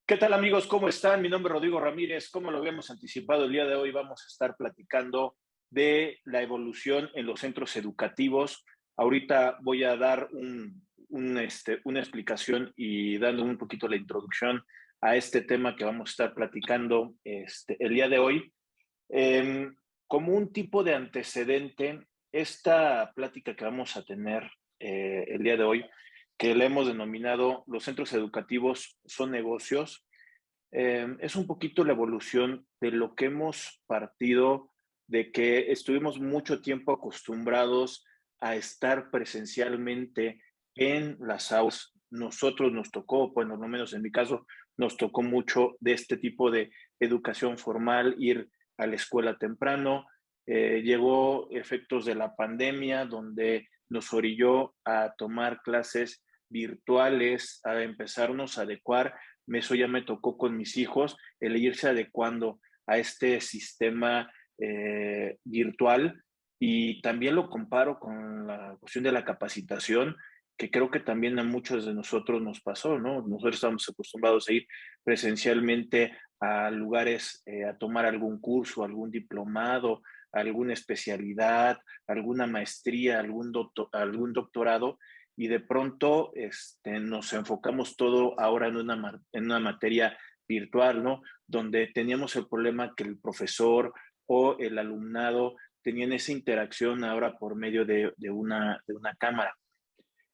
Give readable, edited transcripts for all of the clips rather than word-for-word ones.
¿Qué tal amigos? ¿Cómo están? Mi nombre es Rodrigo Ramírez. Como lo habíamos anticipado, el día de hoy vamos a estar platicando de la evolución en los centros educativos. Ahorita voy a dar una explicación y dando un poquito la introducción a este tema que vamos a estar platicando el día de hoy. Como un tipo de antecedente, esta plática que vamos a tener el día de hoy, que le hemos denominado Los centros educativos son negocios, es un poquito la evolución de lo que hemos partido de que estuvimos mucho tiempo acostumbrados a estar presencialmente en las aulas. Nosotros nos tocó, bueno, no menos en mi caso, nos tocó mucho de este tipo de educación formal, ir a la escuela temprano. Llegó efectos de la pandemia donde nos orilló a tomar clases virtuales, a empezarnos a adecuar. Eso ya me tocó con mis hijos, el irse adecuando a este sistema virtual, y también lo comparo con la cuestión de la capacitación, que creo que también a muchos de nosotros nos pasó, ¿no? Nosotros estamos acostumbrados a ir presencialmente a lugares, a tomar algún curso, algún diplomado, alguna especialidad, alguna maestría, algún doctorado, y de pronto nos enfocamos todo ahora en una materia virtual, ¿no? Donde teníamos el problema que el profesor o el alumnado tenían esa interacción ahora por medio de una cámara.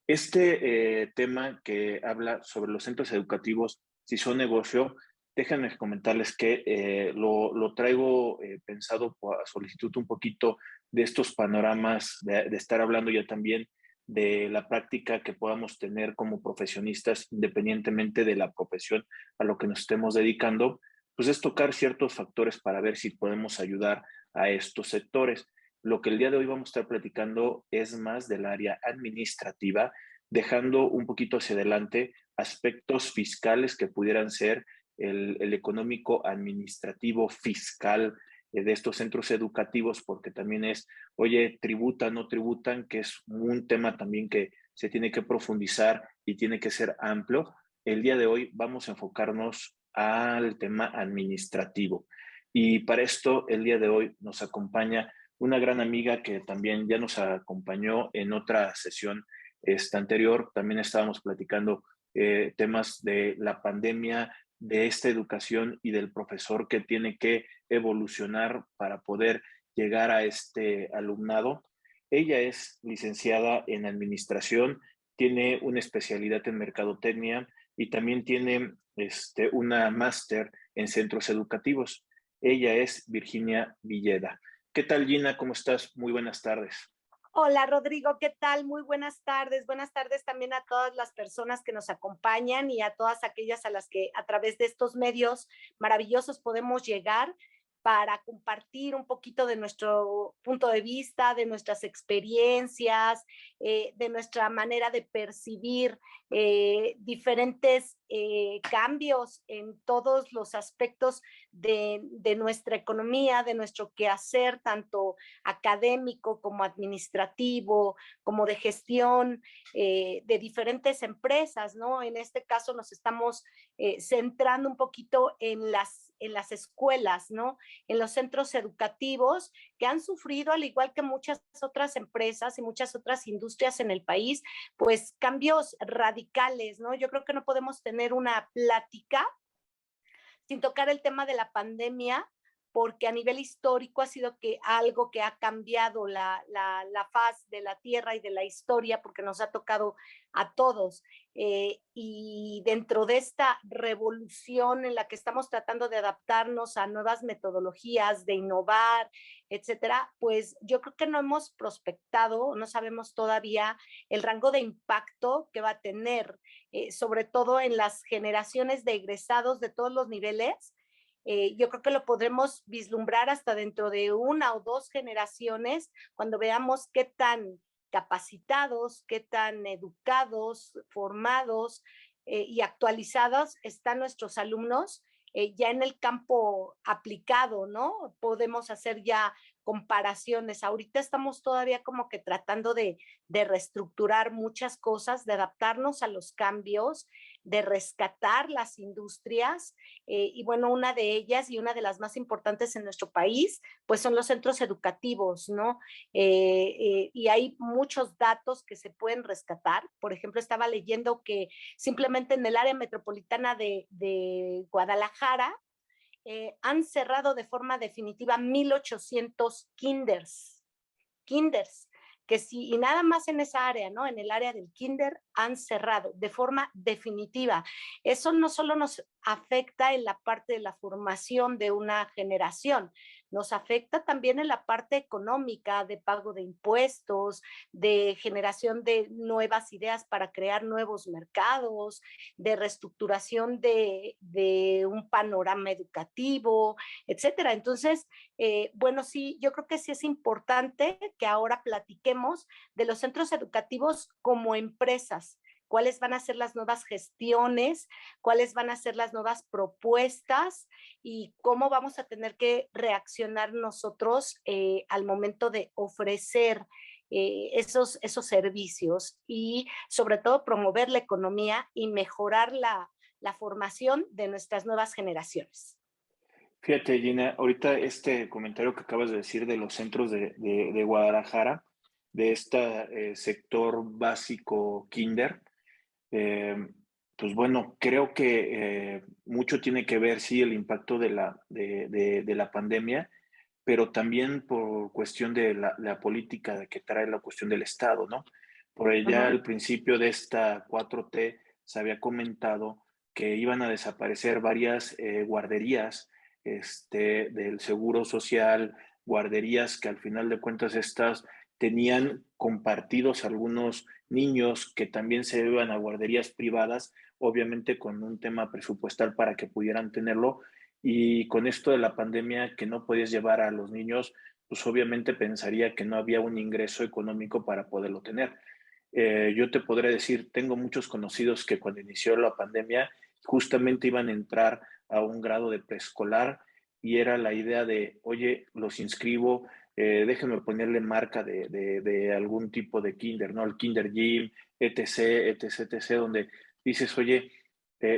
Tema que habla sobre los centros educativos, si son negocio, déjenme comentarles que lo traigo pensado a solicitud un poquito de estos panoramas, de estar hablando ya también de la práctica que podamos tener como profesionistas, independientemente de la profesión a lo que nos estemos dedicando, pues es tocar ciertos factores para ver si podemos ayudar a estos sectores. Lo que el día de hoy vamos a estar platicando es más del área administrativa, dejando un poquito hacia adelante aspectos fiscales que pudieran ser el económico, administrativo, fiscal de estos centros educativos, porque también es, oye, tributan, no tributan, que es un tema también que se tiene que profundizar y tiene que ser amplio. El día de hoy vamos a enfocarnos al tema administrativo. Y para esto, el día de hoy nos acompaña una gran amiga que también ya nos acompañó en otra sesión anterior. También estábamos platicando temas de la pandemia, de esta educación y del profesor que tiene que evolucionar para poder llegar a este alumnado. Ella es licenciada en administración, tiene una especialidad en mercadotecnia y también tiene una máster en centros educativos. Ella es Virginia Villeda. ¿Qué tal, Gina? ¿Cómo estás? Muy buenas tardes. Hola Rodrigo, ¿qué tal? Muy buenas tardes. Buenas tardes también a todas las personas que nos acompañan y a todas aquellas a las que a través de estos medios maravillosos podemos llegar para compartir un poquito de nuestro punto de vista, de nuestras experiencias, de nuestra manera de percibir diferentes cambios en todos los aspectos de nuestra economía, de nuestro quehacer, tanto académico como administrativo, como de gestión de diferentes empresas, ¿no? En este caso nos estamos centrando un poquito en las escuelas, ¿no? En los centros educativos que han sufrido, al igual que muchas otras empresas y muchas otras industrias en el país, pues cambios radicales, ¿no? Yo creo que no podemos tener una plática sin tocar el tema de la pandemia, porque a nivel histórico ha sido algo que ha cambiado la faz de la tierra y de la historia, porque nos ha tocado a todos. Y dentro de esta revolución en la que estamos tratando de adaptarnos a nuevas metodologías, de innovar, etcétera, pues yo creo que no hemos prospectado, no sabemos todavía el rango de impacto que va a tener, sobre todo en las generaciones de egresados de todos los niveles. Yo creo que lo podremos vislumbrar hasta dentro de una o dos generaciones, cuando veamos qué tan capacitados, qué tan educados, formados y actualizados están nuestros alumnos ya en el campo aplicado, ¿no? Podemos hacer ya comparaciones. Ahorita estamos todavía como que tratando de reestructurar muchas cosas, de adaptarnos a los cambios, de rescatar las industrias. Y bueno, una de ellas y una de las más importantes en nuestro país, pues son los centros educativos, ¿no? Y hay muchos datos que se pueden rescatar. Por ejemplo, estaba leyendo que simplemente en el área metropolitana de Guadalajara, han cerrado de forma definitiva 1,800 kinders, que sí, y nada más en esa área, ¿no? En el área del kinder han cerrado de forma definitiva. Eso no solo nos afecta en la parte de la formación de una generación, nos afecta también en la parte económica, de pago de impuestos, de generación de nuevas ideas para crear nuevos mercados, de reestructuración de un panorama educativo, etcétera. Entonces, bueno, sí, yo creo que sí es importante que ahora platiquemos de los centros educativos como empresas, cuáles van a ser las nuevas gestiones, cuáles van a ser las nuevas propuestas y cómo vamos a tener que reaccionar nosotros al momento de ofrecer esos servicios y sobre todo promover la economía y mejorar la formación de nuestras nuevas generaciones. Fíjate, Gina, ahorita este comentario que acabas de decir de los centros de Guadalajara, de este sector básico kinder, eh, pues bueno, creo que mucho tiene que ver, sí, el impacto de la pandemia, pero también por cuestión de la política que trae la cuestión del Estado, ¿no? Por allá Ujú. al principio de esta 4T se había comentado que iban a desaparecer varias guarderías del Seguro Social, guarderías que al final de cuentas estas tenían compartidos algunos niños que también se iban a guarderías privadas, obviamente con un tema presupuestal para que pudieran tenerlo, y con esto de la pandemia que no podías llevar a los niños, pues obviamente pensaría que no había un ingreso económico para poderlo tener. Yo te podré decir, tengo muchos conocidos que cuando inició la pandemia justamente iban a entrar a un grado de preescolar y era la idea de, oye, los inscribo, déjenme ponerle marca de algún tipo de kinder, ¿no? El kinder gym, etc., etc., etc., donde dices, oye,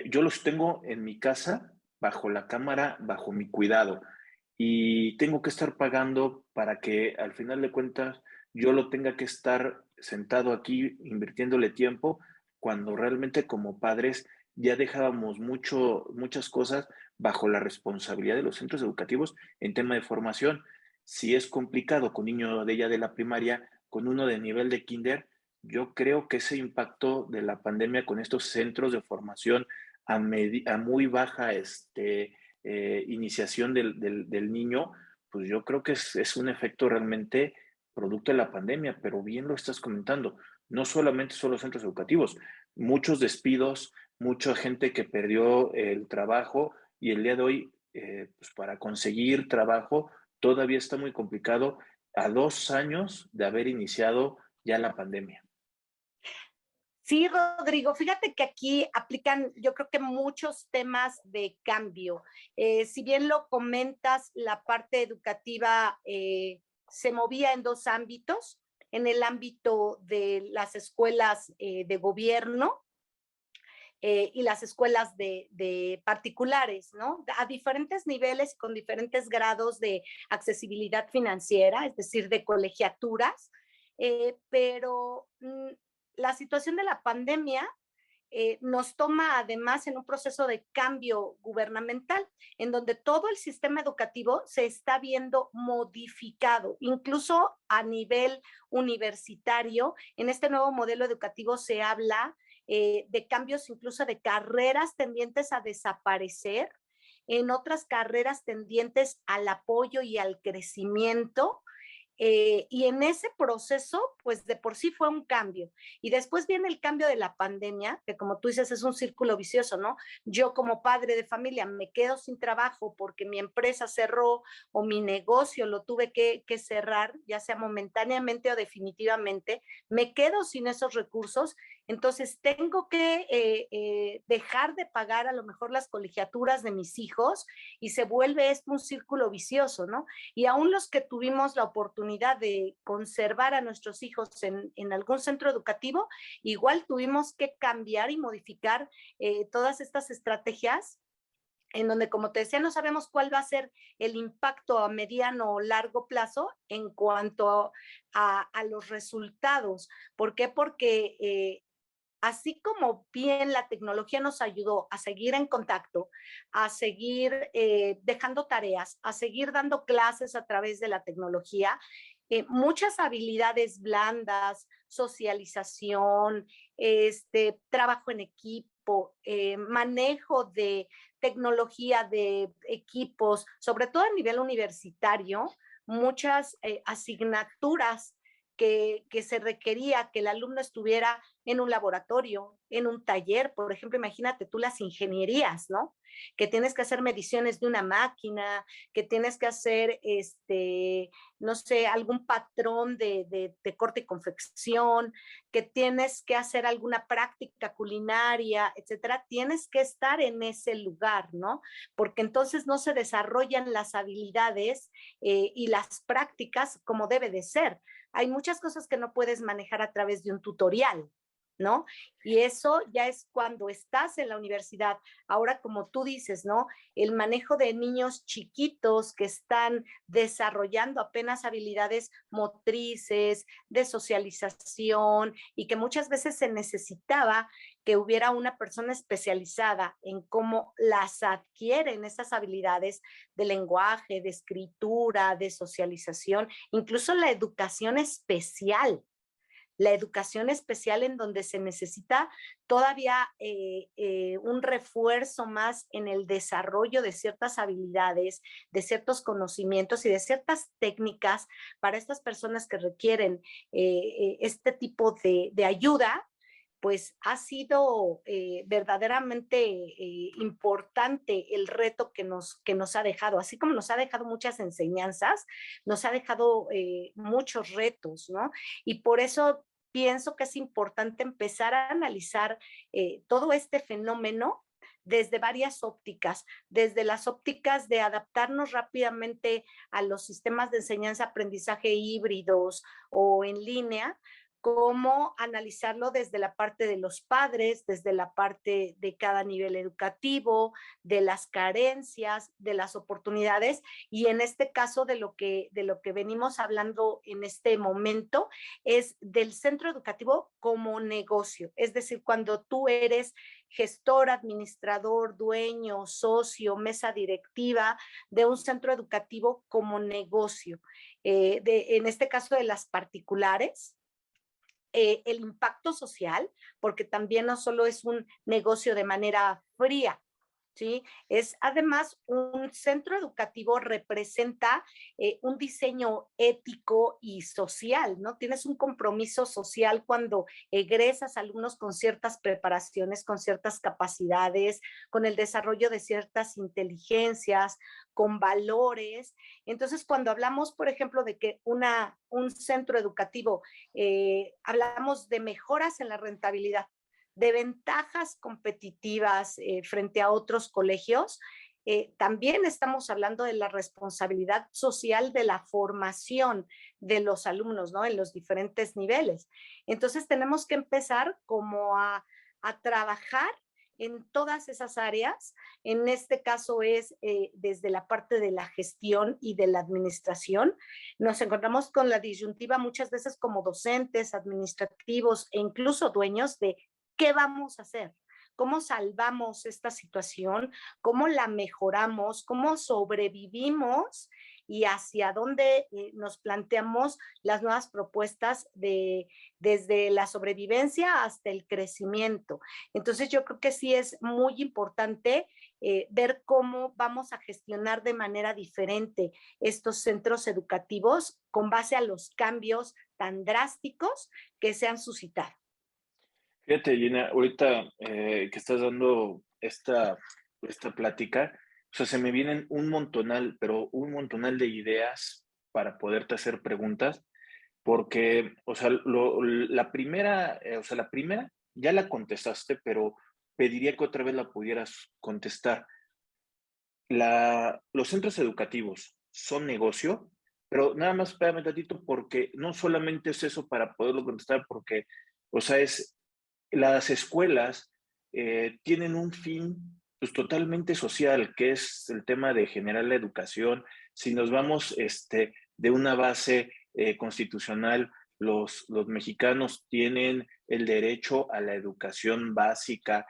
yo los tengo en mi casa, bajo la cámara, bajo mi cuidado, y tengo que estar pagando para que al final de cuentas yo lo tenga que estar sentado aquí invirtiéndole tiempo, cuando realmente como padres ya dejábamos muchas cosas bajo la responsabilidad de los centros educativos en tema de formación. Si es complicado con niño de ya de la primaria, con uno de nivel de kinder, yo creo que ese impacto de la pandemia con estos centros de formación a muy baja iniciación del niño, pues yo creo que es un efecto realmente producto de la pandemia, pero bien lo estás comentando, no solamente son los centros educativos, muchos despidos, mucha gente que perdió el trabajo y el día de hoy, pues para conseguir trabajo todavía está muy complicado a 2 años de haber iniciado ya la pandemia. Sí, Rodrigo, fíjate que aquí aplican, yo creo que muchos temas de cambio. Si bien lo comentas, la parte educativa se movía en dos ámbitos, en el ámbito de las escuelas de gobierno y las escuelas de particulares, ¿no? A diferentes niveles y con diferentes grados de accesibilidad financiera, es decir, de colegiaturas, pero la situación de la pandemia nos toma además en un proceso de cambio gubernamental, en donde todo el sistema educativo se está viendo modificado, incluso a nivel universitario. En este nuevo modelo educativo se habla de cambios incluso de carreras tendientes a desaparecer, en otras carreras tendientes al apoyo y al crecimiento, Y en ese proceso, pues de por sí fue un cambio. Y después viene el cambio de la pandemia, que como tú dices es un círculo vicioso, ¿no? Yo como padre de familia me quedo sin trabajo porque mi empresa cerró o mi negocio lo tuve que cerrar, ya sea momentáneamente o definitivamente, me quedo sin esos recursos, entonces tengo que dejar de pagar a lo mejor las colegiaturas de mis hijos y se vuelve esto un círculo vicioso, ¿no? Y aún los que tuvimos la oportunidad de conservar a nuestros hijos en algún centro educativo, igual tuvimos que cambiar y modificar todas estas estrategias en donde, como te decía, no sabemos cuál va a ser el impacto a mediano o largo plazo en cuanto a los resultados. ¿Por qué? Porque así como bien la tecnología nos ayudó a seguir en contacto, a seguir dejando tareas, a seguir dando clases a través de la tecnología, muchas habilidades blandas, socialización, trabajo en equipo, manejo de tecnología de equipos, sobre todo a nivel universitario, muchas asignaturas que se requería que el alumno estuviera en un laboratorio, en un taller, por ejemplo, imagínate tú las ingenierías, ¿no? Que tienes que hacer mediciones de una máquina, que tienes que hacer, no sé, algún patrón de corte y confección, que tienes que hacer alguna práctica culinaria, etcétera, tienes que estar en ese lugar, ¿no? Porque entonces no se desarrollan las habilidades y las prácticas como debe de ser. Hay muchas cosas que no puedes manejar a través de un tutorial, ¿no? Y eso ya es cuando estás en la universidad. Ahora, como tú dices, ¿no? El manejo de niños chiquitos que están desarrollando apenas habilidades motrices, de socialización, y que muchas veces se necesitaba que hubiera una persona especializada en cómo las adquieren esas habilidades de lenguaje, de escritura, de socialización, incluso la educación especial en donde se necesita todavía un refuerzo más en el desarrollo de ciertas habilidades, de ciertos conocimientos y de ciertas técnicas para estas personas que requieren este tipo de ayuda, pues ha sido verdaderamente importante el reto que nos ha dejado, así como nos ha dejado muchas enseñanzas, nos ha dejado muchos retos, ¿no? Y por eso pienso que es importante empezar a analizar todo este fenómeno desde varias ópticas, desde las ópticas de adaptarnos rápidamente a los sistemas de enseñanza-aprendizaje híbridos o en línea, cómo analizarlo desde la parte de los padres, desde la parte de cada nivel educativo, de las carencias, de las oportunidades y en este caso de lo que venimos hablando en este momento es del centro educativo como negocio, es decir, cuando tú eres gestor, administrador, dueño, socio, mesa directiva de un centro educativo como negocio. En este caso de las particulares, el impacto social, porque también no solo es un negocio de manera fría, ¿sí? Es además un centro educativo representa un diseño ético y social, ¿no? Tienes un compromiso social cuando egresas alumnos con ciertas preparaciones, con ciertas capacidades, con el desarrollo de ciertas inteligencias, con valores. Entonces, cuando hablamos, por ejemplo, de que un centro educativo, hablamos de mejoras en la rentabilidad, de ventajas competitivas frente a otros colegios, también estamos hablando de la responsabilidad social de la formación de los alumnos, ¿no? En los diferentes niveles. Entonces tenemos que empezar como a trabajar en todas esas áreas. En este caso es desde la parte de la gestión y de la administración. Nos encontramos con la disyuntiva muchas veces como docentes, administrativos e incluso dueños de ¿qué vamos a hacer? ¿Cómo salvamos esta situación? ¿Cómo la mejoramos? ¿Cómo sobrevivimos? y hacia dónde nos planteamos las nuevas propuestas desde la sobrevivencia hasta el crecimiento. Entonces yo creo que sí es muy importante ver cómo vamos a gestionar de manera diferente estos centros educativos con base a los cambios tan drásticos que se han suscitado. Fíjate, Gina, ahorita que estás dando esta plática, o sea, se me vienen un montonal, pero un montonal de ideas para poderte hacer preguntas, porque, o sea, la primera ya la contestaste, pero pediría que otra vez la pudieras contestar. Los centros educativos son negocio, pero nada más espérame un tantito porque no solamente es eso para poderlo contestar, porque, o sea, las escuelas tienen un fin pues, totalmente social, que es el tema de generar la educación. Si nos vamos de una base constitucional, los mexicanos tienen el derecho a la educación básica,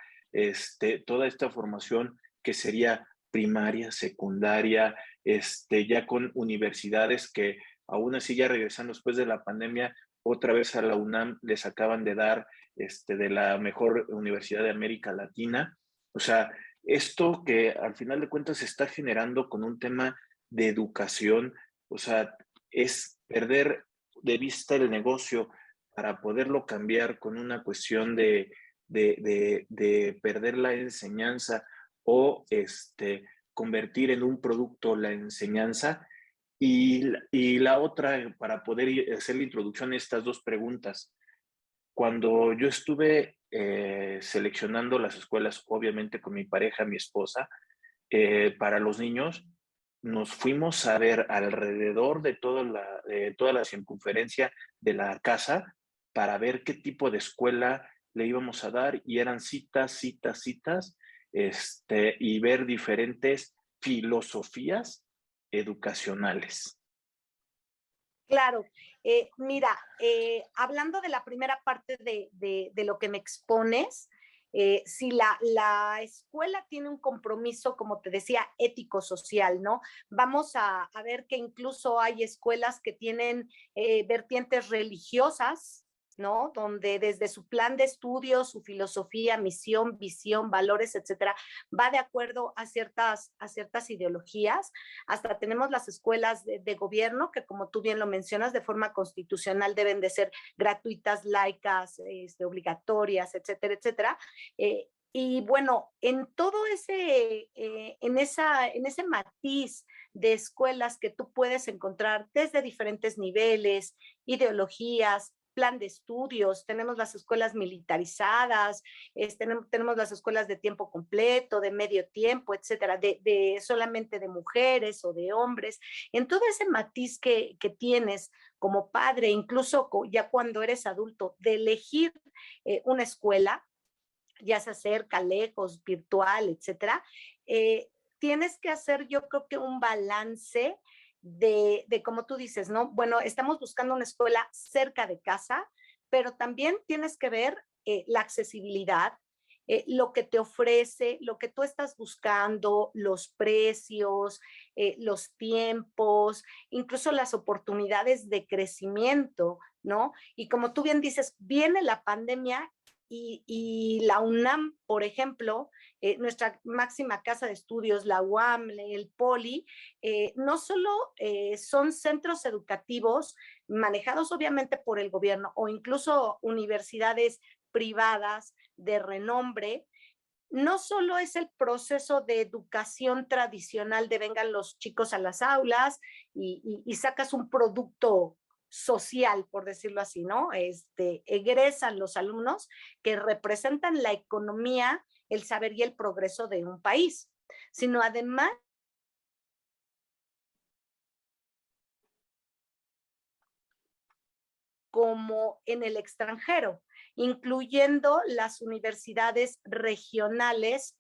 toda esta formación que sería primaria, secundaria, ya con universidades que aún así ya regresando después de la pandemia, otra vez a la UNAM les acaban de dar de la mejor universidad de América Latina. O sea, esto que al final de cuentas se está generando con un tema de educación, o sea, es perder de vista el negocio para poderlo cambiar con una cuestión de perder la enseñanza o convertir en un producto la enseñanza. Y la otra, para poder hacer la introducción a estas dos preguntas, cuando yo estuve seleccionando las escuelas, obviamente con mi pareja, mi esposa, para los niños, nos fuimos a ver alrededor de toda la circunferencia de la casa para ver qué tipo de escuela le íbamos a dar y eran citas, citas, citas, y ver diferentes filosofías educacionales. Claro, mira, hablando de la primera parte de lo que me expones, si la escuela tiene un compromiso, como te decía, ético-social, ¿no? Vamos a ver que incluso hay escuelas que tienen vertientes religiosas, ¿no? Donde desde su plan de estudio, su filosofía, misión, visión, valores, etcétera, va de acuerdo a ciertas ideologías. Hasta tenemos las escuelas de gobierno que, como tú bien lo mencionas, de forma constitucional deben de ser gratuitas, laicas, obligatorias, etcétera, etcétera. Y bueno, en todo en ese matiz de escuelas que tú puedes encontrar desde diferentes niveles, ideologías, plan de estudios, tenemos las escuelas militarizadas, tenemos las escuelas de tiempo completo, de medio tiempo, etcétera, de solamente de mujeres o de hombres. En todo ese matiz que tienes como padre, incluso ya cuando eres adulto, de elegir una escuela, ya sea cerca, lejos, virtual, etcétera, tienes que hacer, yo creo que un balance como tú dices, ¿no? Bueno, estamos buscando una escuela cerca de casa, pero también tienes que ver la accesibilidad, lo que te ofrece, lo que tú estás buscando, los precios, los tiempos, incluso las oportunidades de crecimiento, ¿no? Y como tú bien dices, viene la pandemia y la UNAM, por ejemplo, nuestra máxima casa de estudios, la UAM, el POLI, no solo son centros educativos manejados obviamente por el gobierno o incluso universidades privadas de renombre, no solo es el proceso de educación tradicional de vengan los chicos a las aulas y sacas un producto social, por decirlo así, ¿no? Egresan los alumnos que representan la economía, el saber y el progreso de un país, sino además como en el extranjero, incluyendo las universidades regionales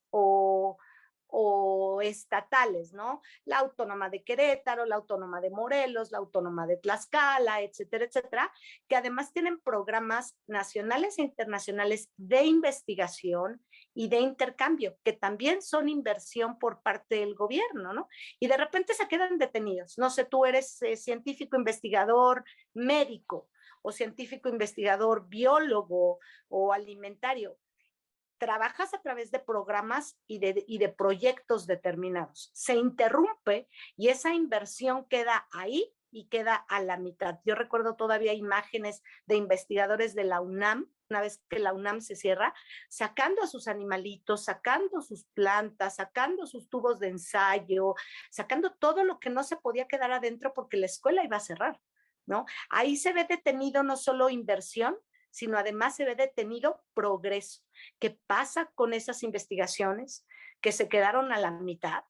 o estatales, ¿no? La Autónoma de Querétaro, la Autónoma de Morelos, la Autónoma de Tlaxcala, etcétera, etcétera, que además tienen programas nacionales e internacionales de investigación y de intercambio, que también son inversión por parte del gobierno, ¿no? Y de repente se quedan detenidos. No sé, tú eres científico investigador médico o científico investigador biólogo o alimentario. Trabajas a través de programas y de proyectos determinados. Se interrumpe y esa inversión queda ahí y queda a la mitad. Yo recuerdo todavía imágenes de investigadores de la UNAM, una vez que la UNAM se cierra, sacando a sus animalitos, sacando sus plantas, sacando sus tubos de ensayo, sacando todo lo que no se podía quedar adentro porque la escuela iba a cerrar, ¿no? Ahí se ve detenido no solo inversión, sino además se ve detenido progreso. ¿Qué pasa con esas investigaciones que se quedaron a la mitad,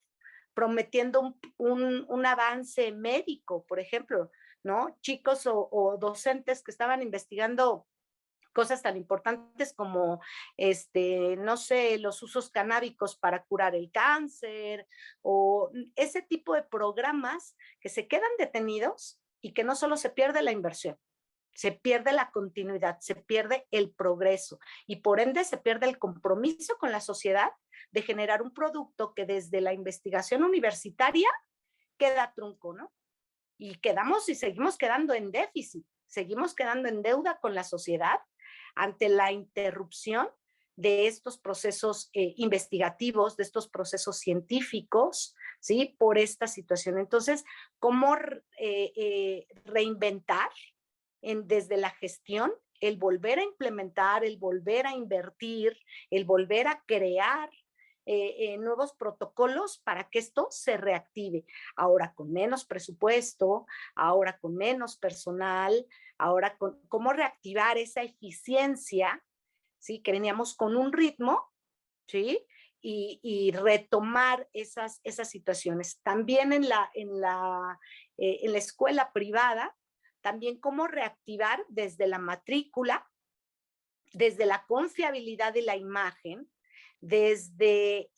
prometiendo un avance médico, por ejemplo, ¿no? Chicos o docentes que estaban investigando cosas tan importantes como, no sé, los usos canábicos para curar el cáncer o ese tipo de programas que se quedan detenidos y que no solo se pierde la inversión, se pierde la continuidad, se pierde el progreso y por ende se pierde el compromiso con la sociedad de generar un producto que desde la investigación universitaria queda trunco, ¿no? Y quedamos y seguimos quedando en déficit, seguimos quedando en deuda con la sociedad ante la interrupción de estos procesos investigativos, de estos procesos científicos, ¿sí? Por esta situación. Entonces, ¿cómo reinventar desde la gestión el volver a implementar, el volver a invertir, el volver a crear nuevos protocolos para que esto se reactive? Ahora con menos presupuesto, ahora con menos personal, ahora con cómo reactivar esa eficiencia, ¿sí? Que veníamos con un ritmo, ¿sí? Y retomar esas situaciones. También en la escuela privada, también cómo reactivar desde la matrícula, desde la confiabilidad de la imagen, desde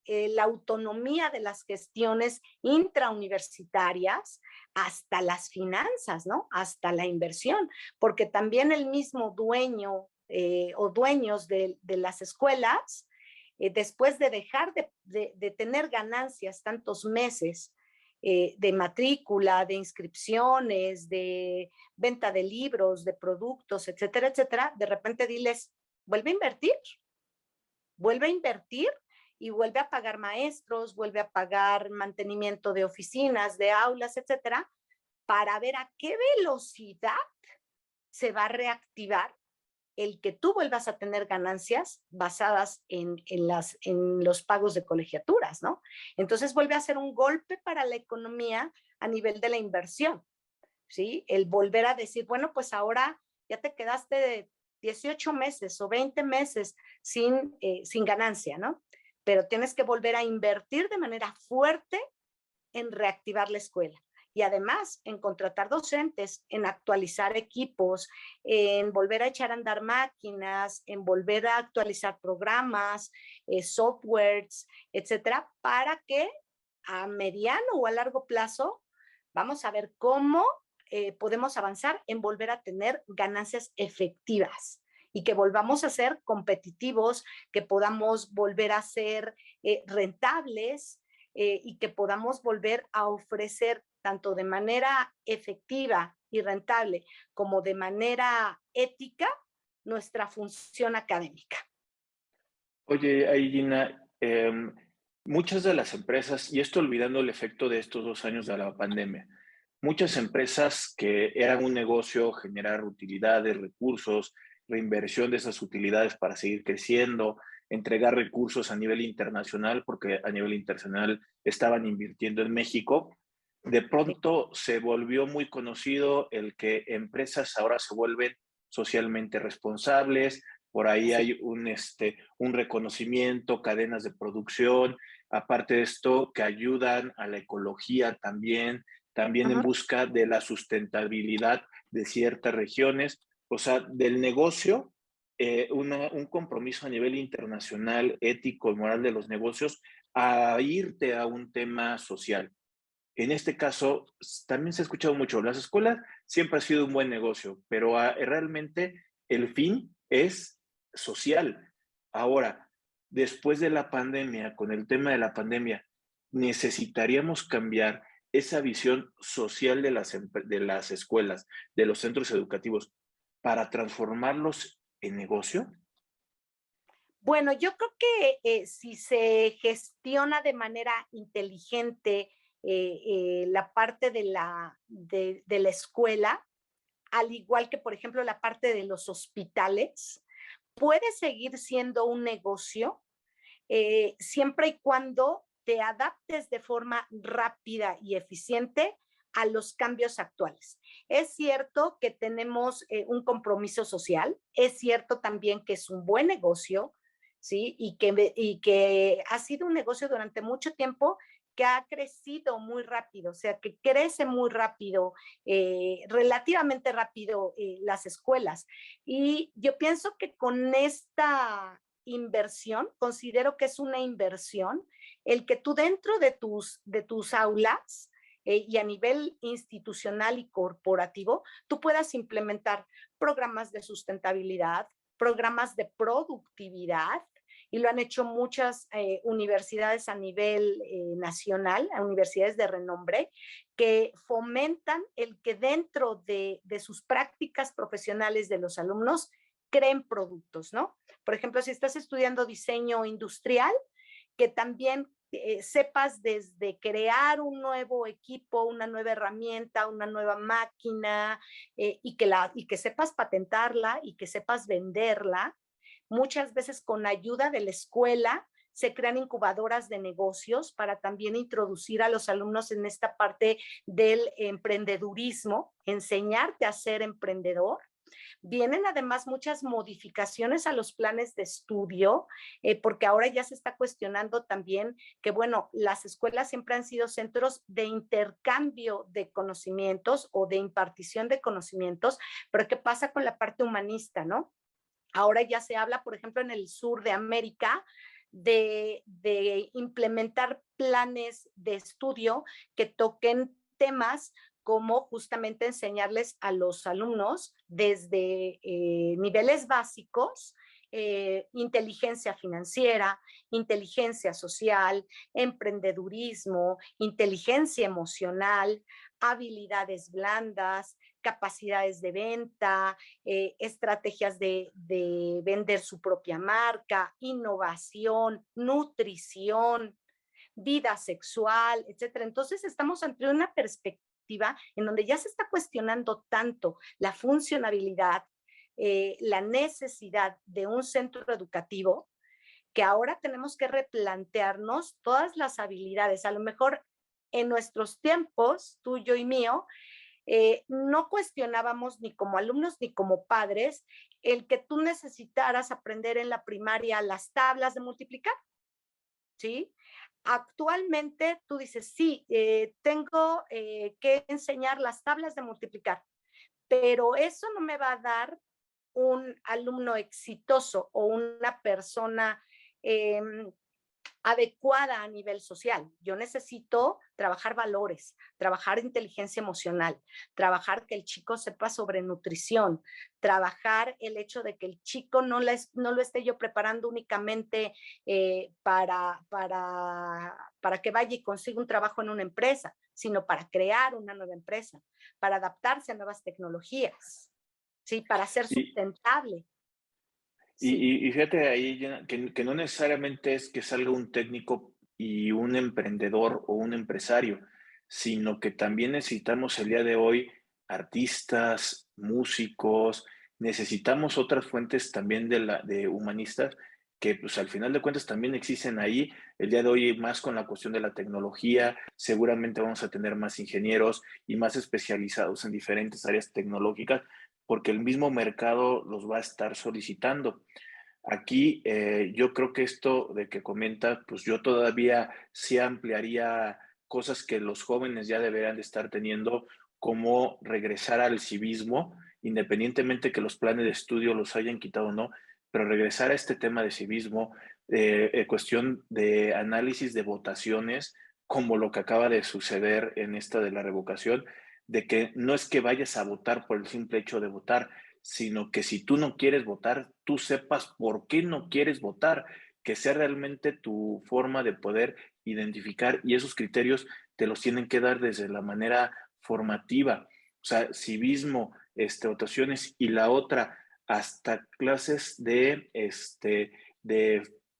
la autonomía de las gestiones intrauniversitarias hasta las finanzas, ¿no? Hasta la inversión, porque también el mismo dueño o dueños de las escuelas, después de dejar de tener ganancias tantos meses de matrícula, de inscripciones, de venta de libros, de productos, etcétera, etcétera, de repente diles, vuelve a invertir y vuelve a pagar maestros, vuelve a pagar mantenimiento de oficinas, de aulas, etcétera, para ver a qué velocidad se va a reactivar el que tú vuelvas a tener ganancias basadas en los pagos de colegiaturas, ¿no? Entonces vuelve a ser un golpe para la economía a nivel de la inversión, ¿sí? El volver a decir, bueno, pues ahora ya te quedaste de 18 meses o 20 meses sin ganancia, ¿no? Pero tienes que volver a invertir de manera fuerte en reactivar la escuela. Y además en contratar docentes, en actualizar equipos, en volver a echar a andar máquinas, en volver a actualizar programas, softwares, etcétera, para que a mediano o a largo plazo vamos a ver cómo podemos avanzar en volver a tener ganancias efectivas y que volvamos a ser competitivos, que podamos volver a ser rentables y que podamos volver a ofrecer tanto de manera efectiva y rentable como de manera ética nuestra función académica. Oye, ahí Gina, muchas de las empresas, y esto olvidando el efecto de estos 2 años de la pandemia, muchas empresas que eran un negocio, generar utilidades, recursos, reinversión de esas utilidades para seguir creciendo, entregar recursos a nivel internacional, porque a nivel internacional estaban invirtiendo en México. De pronto se volvió muy conocido el que empresas ahora se vuelven socialmente responsables, por ahí hay un reconocimiento, cadenas de producción, aparte de esto, que ayudan a la ecología también en busca de la sustentabilidad de ciertas regiones, o sea, del negocio un compromiso a nivel internacional, ético y moral de los negocios a irte a un tema social. En este caso, también se ha escuchado mucho, las escuelas siempre ha sido un buen negocio, pero realmente el fin es social. Ahora, después de la pandemia, con el tema de la pandemia, necesitaríamos cambiar esa visión social de las escuelas, de los centros educativos, para transformarlos en negocio. Bueno, yo creo que si se gestiona de manera inteligente la parte de la escuela, al igual que, por ejemplo, la parte de los hospitales, puede seguir siendo un negocio siempre y cuando te adaptes de forma rápida y eficiente a los cambios actuales. Es cierto que tenemos un compromiso social, es cierto también que es un buen negocio, ¿sí? Y que ha sido un negocio durante mucho tiempo que ha crecido muy rápido, o sea, que crece muy rápido, relativamente rápido las escuelas. Y yo pienso que con esta inversión, considero que es una inversión, el que tú dentro de tus aulas y a nivel institucional y corporativo, tú puedas implementar programas de sustentabilidad, programas de productividad, y lo han hecho muchas universidades a nivel nacional, universidades de renombre, que fomentan el que dentro de sus prácticas profesionales de los alumnos creen productos, ¿no? Por ejemplo, si estás estudiando diseño industrial, que también sepas desde crear un nuevo equipo, una nueva herramienta, una nueva máquina, y que sepas patentarla y que sepas venderla. Muchas veces con ayuda de la escuela se crean incubadoras de negocios para también introducir a los alumnos en esta parte del emprendedurismo, enseñarte a ser emprendedor. Vienen además muchas modificaciones a los planes de estudio, porque ahora ya se está cuestionando también que, bueno, las escuelas siempre han sido centros de intercambio de conocimientos o de impartición de conocimientos, pero ¿qué pasa con la parte humanista, no? Ahora ya se habla, por ejemplo, en el sur de América, de implementar planes de estudio que toquen temas como justamente enseñarles a los alumnos desde niveles básicos, inteligencia financiera, inteligencia social, emprendedurismo, inteligencia emocional, habilidades blandas, capacidades de venta, estrategias de vender su propia marca, innovación, nutrición, vida sexual, etcétera. Entonces estamos ante una perspectiva en donde ya se está cuestionando tanto la funcionalidad, la necesidad de un centro educativo, que ahora tenemos que replantearnos todas las habilidades. A lo mejor en nuestros tiempos, tuyo y mío, no cuestionábamos ni como alumnos ni como padres el que tú necesitaras aprender en la primaria las tablas de multiplicar, ¿sí? Actualmente tú dices, sí, tengo que enseñar las tablas de multiplicar, pero eso no me va a dar un alumno exitoso o una persona eh, adecuada a nivel social. Yo necesito trabajar valores, trabajar inteligencia emocional, trabajar que el chico sepa sobre nutrición, trabajar el hecho de que el chico no lo esté yo preparando únicamente para que vaya y consiga un trabajo en una empresa, sino para crear una nueva empresa, para adaptarse a nuevas tecnologías, ¿sí? Para ser Y, sustentable. y, Sí. y fíjate ahí, Jenna, que no necesariamente es que salga un técnico y un emprendedor o un empresario, sino que también necesitamos el día de hoy artistas, músicos, necesitamos otras fuentes también de humanistas que pues al final de cuentas también existen ahí. El día de hoy más con la cuestión de la tecnología, seguramente vamos a tener más ingenieros y más especializados en diferentes áreas tecnológicas porque el mismo mercado los va a estar solicitando. Aquí yo creo que esto de que comenta, pues yo todavía sí ampliaría cosas que los jóvenes ya deberían de estar teniendo, como regresar al civismo, independientemente que los planes de estudio los hayan quitado o no, pero regresar a este tema de civismo, cuestión de análisis de votaciones, como lo que acaba de suceder en esta de la revocación, de que no es que vayas a votar por el simple hecho de votar, sino que si tú no quieres votar, tú sepas por qué no quieres votar, que sea realmente tu forma de poder identificar y esos criterios te los tienen que dar desde la manera formativa. O sea, civismo, votaciones y la otra, hasta clases de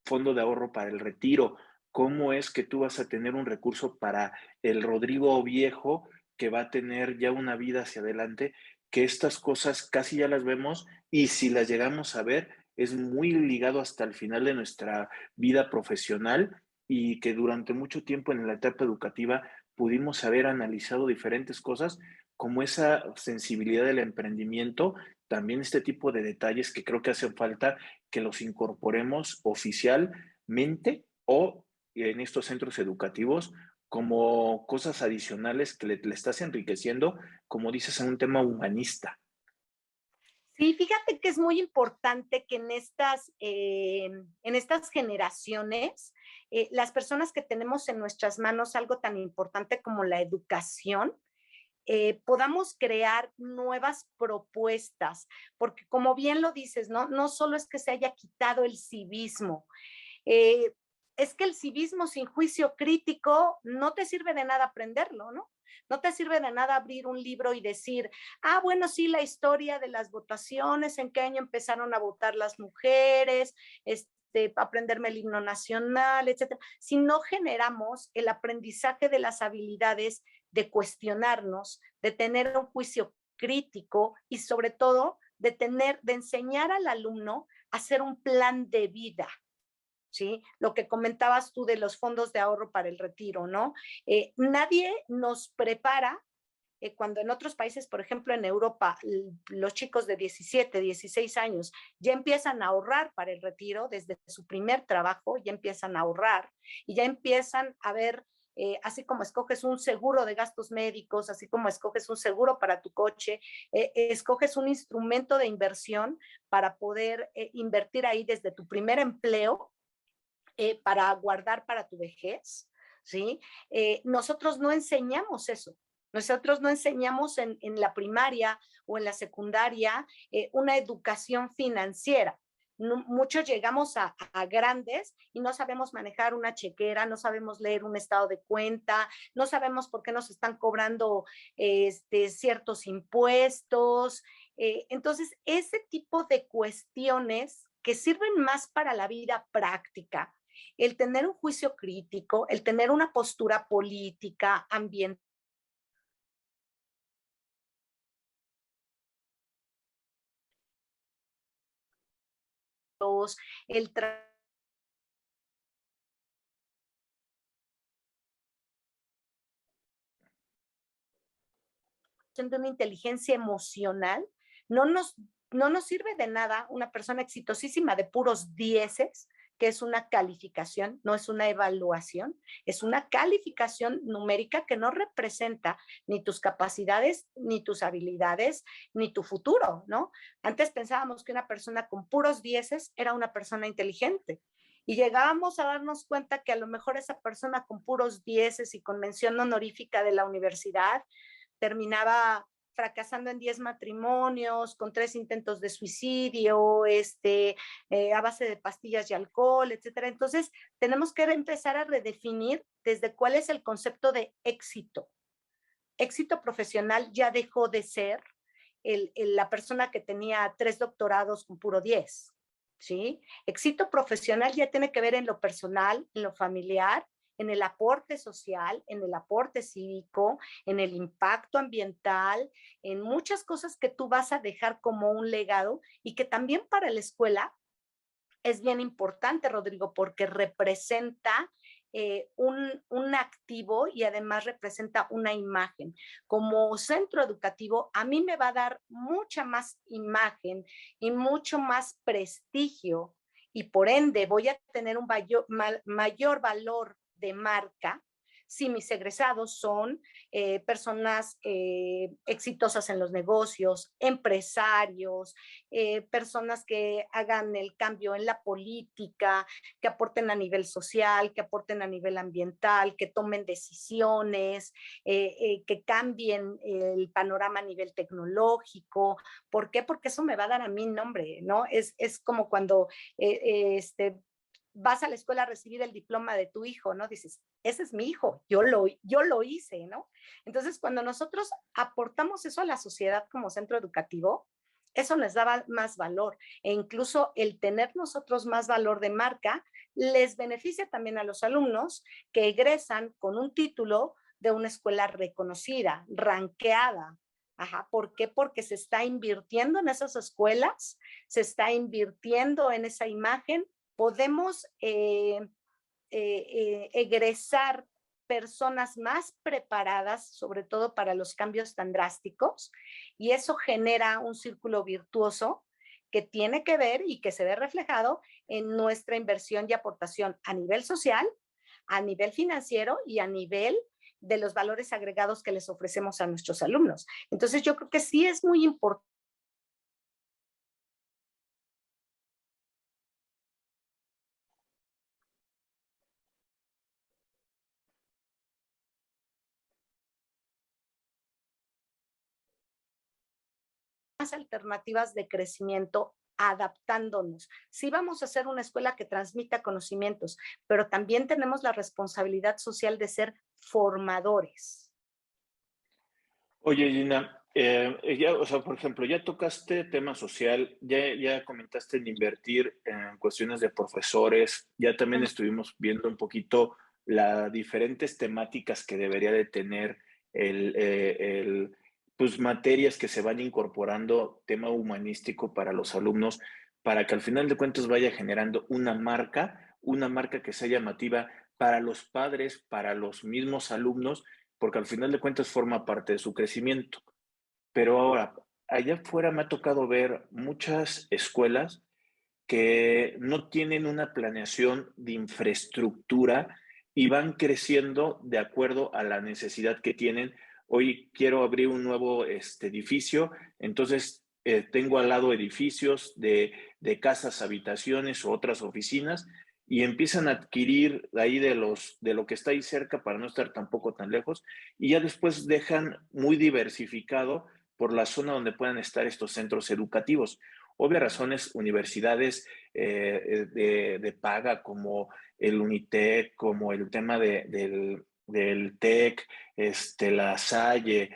fondo de ahorro para el retiro. ¿Cómo es que tú vas a tener un recurso para el Rodrigo viejo que va a tener ya una vida hacia adelante? Que estas cosas casi ya las vemos y si las llegamos a ver es muy ligado hasta el final de nuestra vida profesional y que durante mucho tiempo en la etapa educativa pudimos haber analizado diferentes cosas como esa sensibilidad del emprendimiento, también este tipo de detalles que creo que hacen falta que los incorporemos oficialmente o en estos centros educativos como cosas adicionales que le estás enriqueciendo, como dices, en un tema humanista. Sí, fíjate que es muy importante que en estas generaciones, las personas que tenemos en nuestras manos algo tan importante como la educación, podamos crear nuevas propuestas, porque como bien lo dices, ¿no? No solo es que se haya quitado el civismo, eh, es que el civismo sin juicio crítico no te sirve de nada aprenderlo, ¿no? No te sirve de nada abrir un libro y decir, ah, bueno, sí, la historia de las votaciones, en qué año empezaron a votar las mujeres, aprenderme el himno nacional, etcétera. Si no generamos el aprendizaje de las habilidades de cuestionarnos, de tener un juicio crítico y sobre todo de enseñar al alumno a hacer un plan de vida. ¿Sí? Lo que comentabas tú de los fondos de ahorro para el retiro, ¿no? Nadie nos prepara cuando en otros países, por ejemplo en Europa, los chicos de 17, 16 años ya empiezan a ahorrar para el retiro desde su primer trabajo, ya empiezan a ahorrar y ya empiezan a ver, así como escoges un seguro de gastos médicos, así como escoges un seguro para tu coche, escoges un instrumento de inversión para poder invertir ahí desde tu primer empleo para guardar para tu vejez, ¿sí? Nosotros no enseñamos eso. Nosotros no enseñamos en la primaria o en la secundaria una educación financiera. No, muchos llegamos a grandes y no sabemos manejar una chequera, no sabemos leer un estado de cuenta, no sabemos por qué nos están cobrando ciertos impuestos. Entonces, ese tipo de cuestiones que sirven más para la vida práctica, el tener un juicio crítico, el tener una postura política, ambiental, el de una inteligencia emocional, no nos, no nos sirve de nada una persona exitosísima de puros dieces, que es una calificación, no es una evaluación, es una calificación numérica que no representa ni tus capacidades, ni tus habilidades, ni tu futuro, ¿no? Antes pensábamos que una persona con puros dieces era una persona inteligente. Y llegábamos a darnos cuenta que a lo mejor esa persona con puros dieces y con mención honorífica de la universidad terminaba fracasando en 10 matrimonios, con 3 intentos de suicidio, a base de pastillas y alcohol, etcétera. Entonces, tenemos que empezar a redefinir desde cuál es el concepto de éxito. Éxito profesional ya dejó de ser la persona que tenía 3 doctorados con puro 10. ¿Sí? Éxito profesional ya tiene que ver en lo personal, en lo familiar, en el aporte social, en el aporte cívico, en el impacto ambiental, en muchas cosas que tú vas a dejar como un legado y que también para la escuela es bien importante, Rodrigo, porque representa un activo y además representa una imagen. Como centro educativo, a mí me va a dar mucha más imagen y mucho más prestigio y por ende voy a tener un mayor valor de marca si mis egresados son personas exitosas en los negocios, empresarios, personas que hagan el cambio en la política, que aporten a nivel social, que aporten a nivel ambiental, que tomen decisiones, que cambien el panorama a nivel tecnológico. ¿Por qué? Porque eso me va a dar a mí nombre, ¿no? Es como cuando vas a la escuela a recibir el diploma de tu hijo, ¿no? Dices, ese es mi hijo, yo lo hice, ¿no? Entonces, cuando nosotros aportamos eso a la sociedad como centro educativo, eso les daba más valor e incluso el tener nosotros más valor de marca les beneficia también a los alumnos que egresan con un título de una escuela reconocida, ranqueada. Ajá, ¿por qué? Porque se está invirtiendo en esas escuelas, se está invirtiendo en esa imagen. Podemos egresar personas más preparadas, sobre todo para los cambios tan drásticos, y eso genera un círculo virtuoso que tiene que ver y que se ve reflejado en nuestra inversión y aportación a nivel social, a nivel financiero y a nivel de los valores agregados que les ofrecemos a nuestros alumnos. Entonces, yo creo que sí es muy importante más alternativas de crecimiento adaptándonos. Sí vamos a ser una escuela que transmita conocimientos, pero también tenemos la responsabilidad social de ser formadores. Oye, Gina, ya, o sea, por ejemplo, ya tocaste tema social, ya comentaste en invertir en cuestiones de profesores, ya también estuvimos viendo un poquito las diferentes temáticas que debería de tener pues materias que se van incorporando, tema humanístico para los alumnos, para que al final de cuentas vaya generando una marca que sea llamativa para los padres, para los mismos alumnos, porque al final de cuentas forma parte de su crecimiento. Pero ahora, allá afuera me ha tocado ver muchas escuelas que no tienen una planeación de infraestructura y van creciendo de acuerdo a la necesidad que tienen. Hoy quiero abrir un nuevo edificio, entonces tengo al lado edificios de casas, habitaciones o otras oficinas y empiezan a adquirir ahí de lo que está ahí cerca para no estar tampoco tan lejos y ya después dejan muy diversificado por la zona donde puedan estar estos centros educativos. Obvias razones, universidades de paga como el Unitec, como el tema del TEC, la Salle,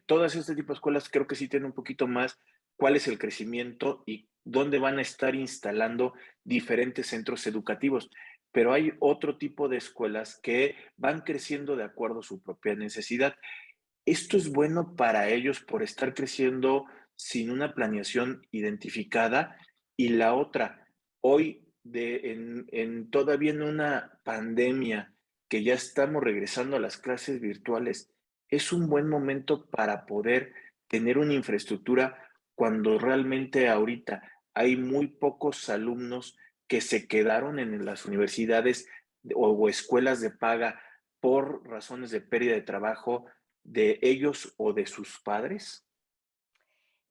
todas este tipo de escuelas creo que sí tienen un poquito más cuál es el crecimiento y dónde van a estar instalando diferentes centros educativos. Pero hay otro tipo de escuelas que van creciendo de acuerdo a su propia necesidad. Esto es bueno para ellos por estar creciendo sin una planeación identificada. Y la otra, hoy todavía en una pandemia que ya estamos regresando a las clases virtuales, es un buen momento para poder tener una infraestructura cuando realmente ahorita hay muy pocos alumnos que se quedaron en las universidades o escuelas de paga por razones de pérdida de trabajo de ellos o de sus padres?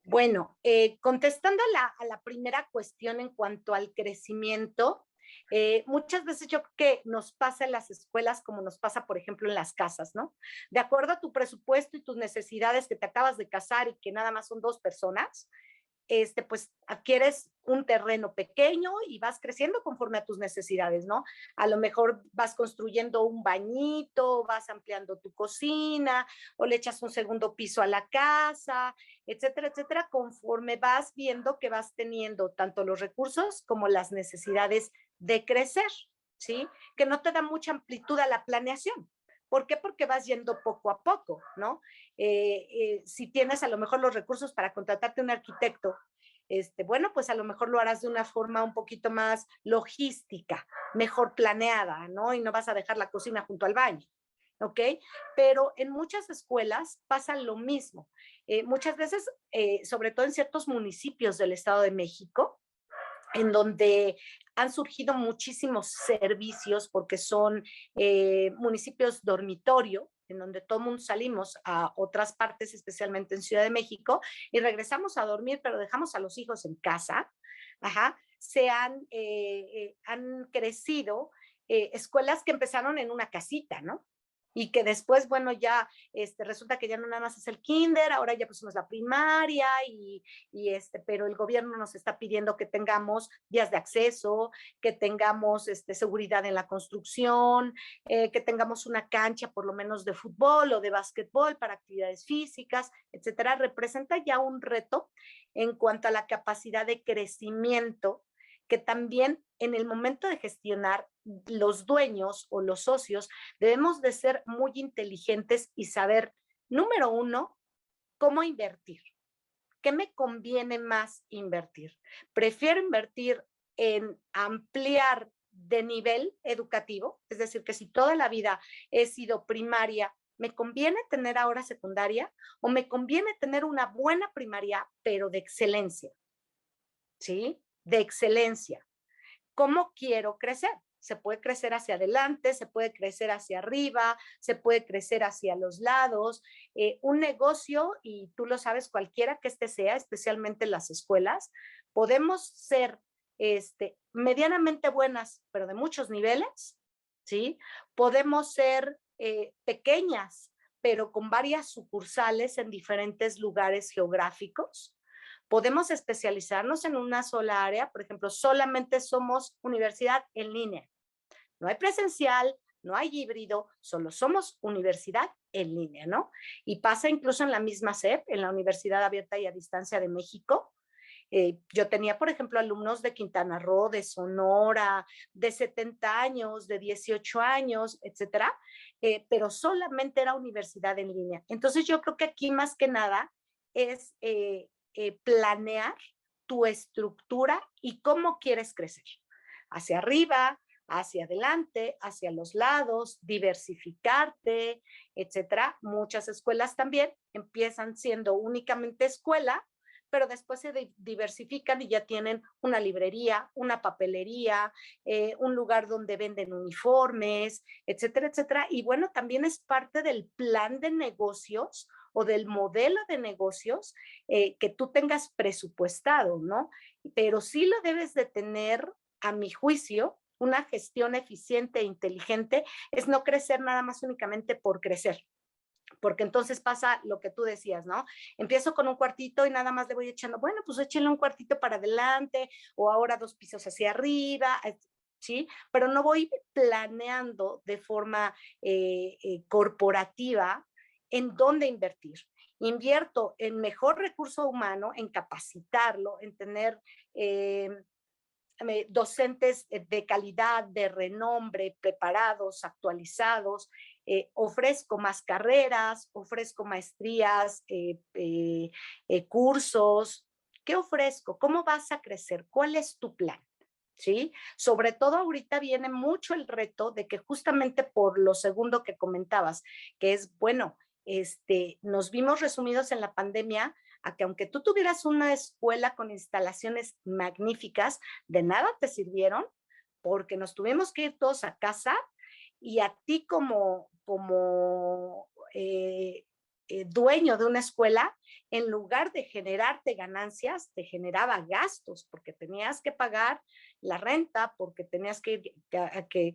Bueno, contestando a la primera cuestión en cuanto al crecimiento, muchas veces yo creo que nos pasa en las escuelas como nos pasa, por ejemplo, en las casas, ¿no? De acuerdo a tu presupuesto y tus necesidades que te acabas de casar y que nada más son dos personas, pues adquieres un terreno pequeño y vas creciendo conforme a tus necesidades, ¿no? A lo mejor vas construyendo un bañito, vas ampliando tu cocina o le echas un segundo piso a la casa, etcétera, etcétera, conforme vas viendo que vas teniendo tanto los recursos como las necesidades de crecer, ¿sí? Que no te da mucha amplitud a la planeación. ¿Por qué? Porque vas yendo poco a poco, ¿no? Si tienes a lo mejor los recursos para contratarte un arquitecto, bueno, pues a lo mejor lo harás de una forma un poquito más logística, mejor planeada, ¿no? Y no vas a dejar la cocina junto al baño, ¿ok? Pero en muchas escuelas pasa lo mismo. Muchas veces, sobre todo en ciertos municipios del Estado de México, en donde han surgido muchísimos servicios porque son municipios dormitorio, en donde todo mundo salimos a otras partes, especialmente en Ciudad de México, y regresamos a dormir, pero dejamos a los hijos en casa. Ajá. Han crecido escuelas que empezaron en una casita, ¿no? Y que después, bueno, ya resulta que ya no nada más es el kinder, ahora ya pusimos la primaria pero el gobierno nos está pidiendo que tengamos vías de acceso, que tengamos seguridad en la construcción, que tengamos una cancha por lo menos de fútbol o de básquetbol para actividades físicas, etcétera. Representa ya un reto en cuanto a la capacidad de crecimiento que también en el momento de gestionar los dueños o los socios debemos de ser muy inteligentes y saber, número uno, cómo invertir. ¿Qué me conviene más invertir? Prefiero invertir en ampliar de nivel educativo, es decir, que si toda la vida he sido primaria, ¿me conviene tener ahora secundaria o me conviene tener una buena primaria, pero de excelencia? ¿Sí? De excelencia. ¿Cómo quiero crecer? Se puede crecer hacia adelante, se puede crecer hacia arriba, se puede crecer hacia los lados. Un negocio, y tú lo sabes, cualquiera que sea, especialmente en las escuelas, podemos ser medianamente buenas, pero de muchos niveles, ¿sí? Podemos ser pequeñas, pero con varias sucursales en diferentes lugares geográficos. Podemos especializarnos en una sola área, por ejemplo, solamente somos universidad en línea. No hay presencial, no hay híbrido, solo somos universidad en línea, ¿no? Y pasa incluso en la misma SEP, en la Universidad Abierta y a Distancia de México. Yo tenía, por ejemplo, alumnos de Quintana Roo, de Sonora, de 70 años, de 18 años, etcétera, pero solamente era universidad en línea. Entonces yo creo que aquí más que nada es planear tu estructura y cómo quieres crecer. Hacia arriba, hacia adelante, hacia los lados, diversificarte, etcétera. Muchas escuelas también empiezan siendo únicamente escuela, pero después se diversifican y ya tienen una librería, una papelería, un lugar donde venden uniformes, etcétera, etcétera. Y bueno, también es parte del plan de negocios o del modelo de negocios que tú tengas presupuestado, ¿no? Pero sí lo debes de tener, a mi juicio, una gestión eficiente e inteligente, es no crecer nada más únicamente por crecer. Porque entonces pasa lo que tú decías, ¿no? Empiezo con un cuartito y nada más le voy echando, bueno, pues échenle un cuartito para adelante o ahora 2 pisos hacia arriba, ¿sí? Pero no voy planeando de forma corporativa en dónde invertir. Invierto en mejor recurso humano, en capacitarlo, en tener docentes de calidad, de renombre, preparados, actualizados. Ofrezco más carreras, ofrezco maestrías, cursos. ¿Qué ofrezco? ¿Cómo vas a crecer? ¿Cuál es tu plan? ¿Sí? Sobre todo ahorita viene mucho el reto de que justamente por lo segundo que comentabas, que es, bueno, nos vimos resumidos en la pandemia a que aunque tú tuvieras una escuela con instalaciones magníficas, de nada te sirvieron porque nos tuvimos que ir todos a casa y a ti como dueño de una escuela, en lugar de generarte ganancias, te generaba gastos porque tenías que pagar la renta, porque tenías que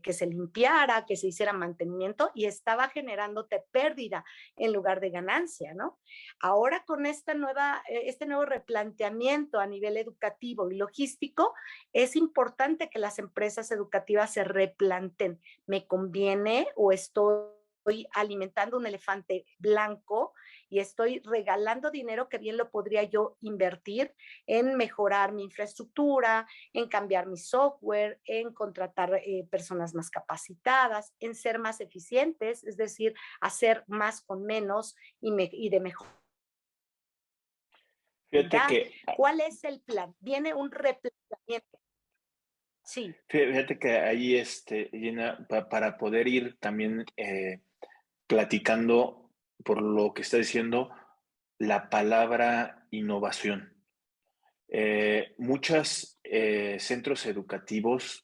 se limpiara, que se hiciera mantenimiento y estaba generándote pérdida en lugar de ganancia, ¿no? Ahora con este nuevo replanteamiento a nivel educativo y logístico, es importante que las empresas educativas se replanten. ¿Me conviene o estoy alimentando un elefante blanco y estoy regalando dinero que bien lo podría yo invertir en mejorar mi infraestructura, en cambiar mi software, en contratar personas más capacitadas, en ser más eficientes, es decir, hacer más con menos y de mejor Fíjate calidad? que, ¿Cuál es el plan? Viene un replanteamiento. Sí. fíjate que ahí, Gina, para poder ir también platicando por lo que está diciendo, la palabra innovación. Muchas centros educativos